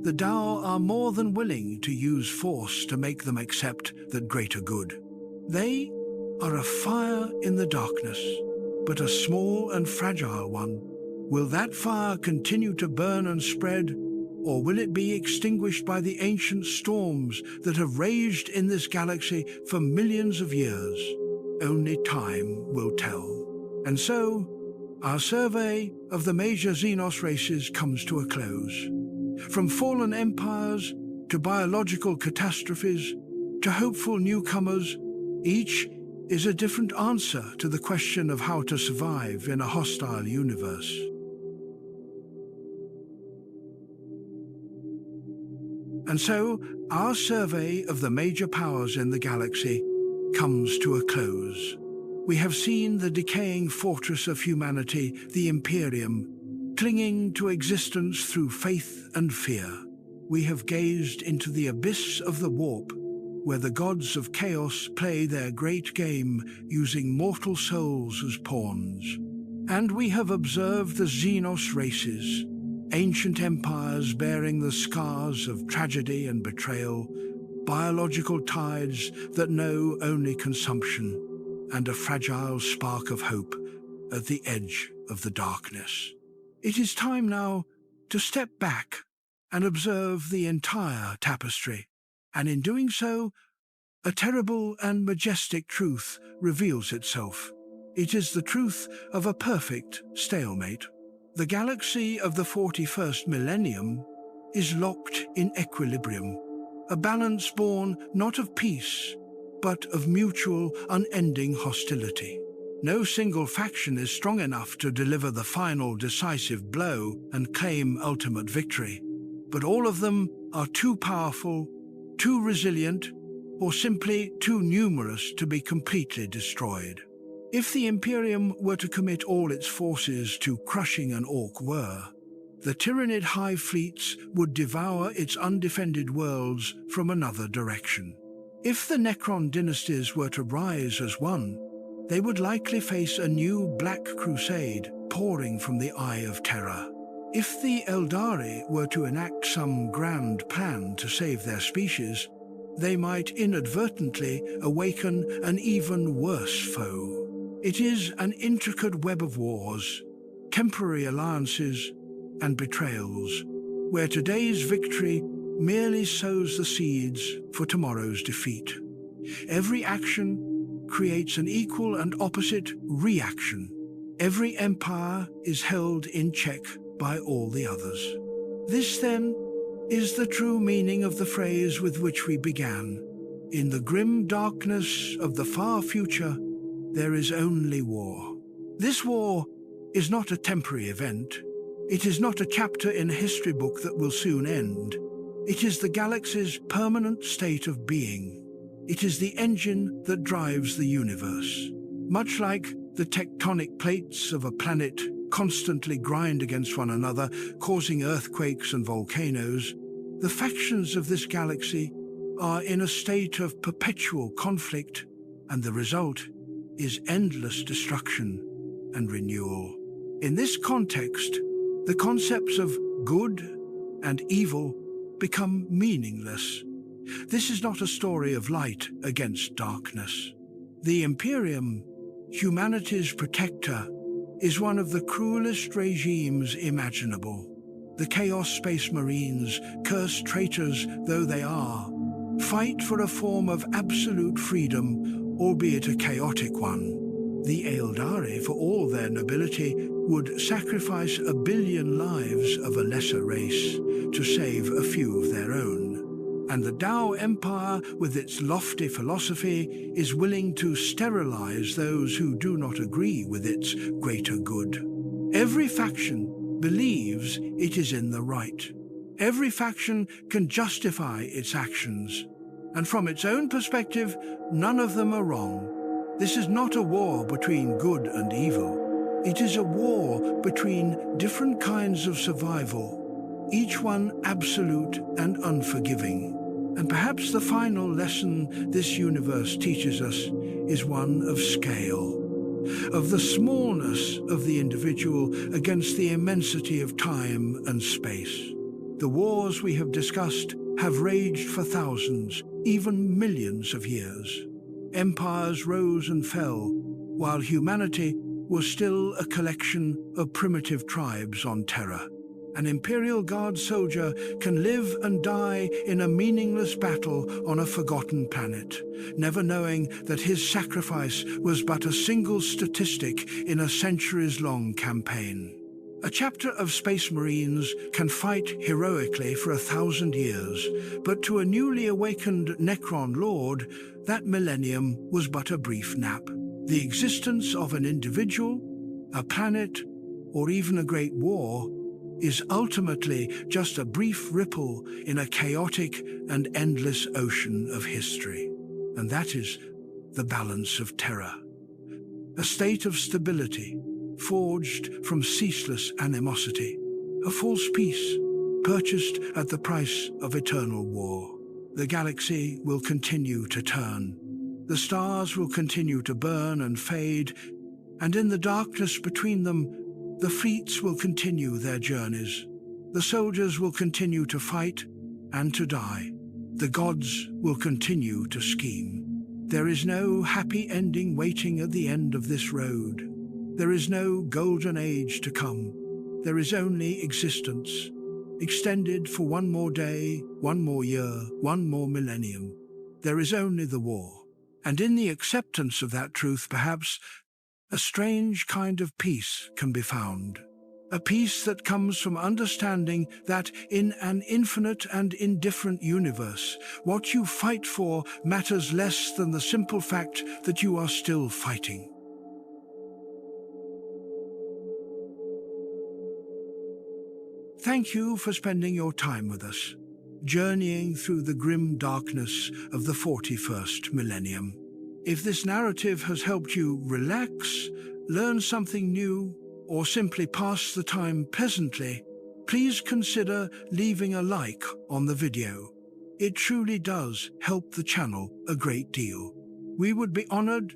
the Tao are more than willing to use force to make them accept that greater good. They are a fire in the darkness, but a small and fragile one. Will that fire continue to burn and spread, or will it be extinguished by the ancient storms that have raged in this galaxy for millions of years? Only time will tell. And so, our survey of the major Xenos races comes to a close. From fallen empires to biological catastrophes to hopeful newcomers, each is a different answer to the question of how to survive in a hostile universe. And so, our survey of the major powers in the galaxy comes to a close. We have seen the decaying fortress of humanity, the Imperium, clinging to existence through faith and fear. We have gazed into the abyss of the warp, where the gods of chaos play their great game using mortal souls as pawns. And we have observed the Xenos races, ancient empires bearing the scars of tragedy and betrayal, biological tides that know only consumption, and a fragile spark of hope at the edge of the darkness. It is time now to step back and observe the entire tapestry, and in doing so, a terrible and majestic truth reveals itself. It is the truth of a perfect stalemate. The galaxy of the 41st millennium is locked in equilibrium, a balance born not of peace, but of mutual, unending hostility. No single faction is strong enough to deliver the final decisive blow and claim ultimate victory, but all of them are too powerful, too resilient, or simply too numerous to be completely destroyed. If the Imperium were to commit all its forces to crushing an Ork were, the Tyranid hive fleets would devour its undefended worlds from another direction. If the Necron dynasties were to rise as one, they would likely face a new Black Crusade pouring from the Eye of Terror. If the Aeldari were to enact some grand plan to save their species, they might inadvertently awaken an even worse foe. It is an intricate web of wars, temporary alliances, and betrayals, where today's victory merely sows the seeds for tomorrow's defeat. Every action creates an equal and opposite reaction. Every empire is held in check by all the others. This, then, is the true meaning of the phrase with which we began. In the grim darkness of the far future, there is only war. This war is not a temporary event. It is not a chapter in a history book that will soon end. It is the galaxy's permanent state of being. It is the engine that drives the universe. Much like the tectonic plates of a planet constantly grind against one another, causing earthquakes and volcanoes, the factions of this galaxy are in a state of perpetual conflict, and the result is endless destruction and renewal. In this context, the concepts of good and evil become meaningless. This is not a story of light against darkness. The Imperium, humanity's protector, is one of the cruelest regimes imaginable. The Chaos Space Marines, cursed traitors though they are, fight for a form of absolute freedom, albeit a chaotic one. The Aeldari, for all their nobility, would sacrifice 1 billion lives of a lesser race to save a few of their own. And the Tao Empire, with its lofty philosophy, is willing to sterilize those who do not agree with its greater good. Every faction believes it is in the right. Every faction can justify its actions, and from its own perspective, none of them are wrong. This is not a war between good and evil. It is a war between different kinds of survival, each one absolute and unforgiving. And perhaps the final lesson this universe teaches us is one of scale, of the smallness of the individual against the immensity of time and space. The wars we have discussed have raged for thousands, even millions of years. Empires rose and fell, while humanity was still a collection of primitive tribes on Terra. An Imperial Guard soldier can live and die in a meaningless battle on a forgotten planet, never knowing that his sacrifice was but a single statistic in a centuries-long campaign. A chapter of Space Marines can fight heroically for 1,000 years, but to a newly awakened Necron lord, that millennium was but a brief nap. The existence of an individual, a planet, or even a great war is ultimately just a brief ripple in a chaotic and endless ocean of history. And that is the balance of terror. A state of stability, forged from ceaseless animosity. A false peace, purchased at the price of eternal war. The galaxy will continue to turn. The stars will continue to burn and fade, and in the darkness between them, the fleets will continue their journeys. The soldiers will continue to fight and to die. The gods will continue to scheme. There is no happy ending waiting at the end of this road. There is no golden age to come. There is only existence, extended for one more day, one more year, one more millennium. There is only the war. And in the acceptance of that truth, perhaps, a strange kind of peace can be found. A peace that comes from understanding that in an infinite and indifferent universe, what you fight for matters less than the simple fact that you are still fighting. Thank you for spending your time with us, journeying through the grim darkness of the 41st millennium. If this narrative has helped you relax, learn something new, or simply pass the time pleasantly, please consider leaving a like on the video. It truly does help the channel a great deal. We would be honored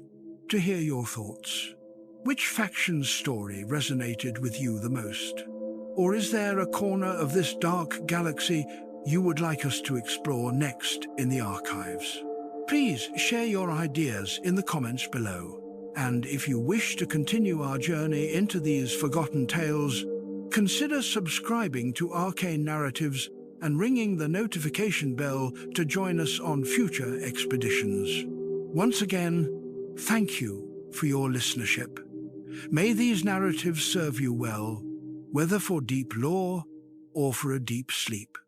to hear your thoughts. Which faction's story resonated with you the most? Or is there a corner of this dark galaxy you would like us to explore next in the archives? Please share your ideas in the comments below. And if you wish to continue our journey into these forgotten tales, consider subscribing to Arcane Narratives and ringing the notification bell to join us on future expeditions. Once again, thank you for your listenership. May these narratives serve you well, whether for deep lore or for a deep sleep.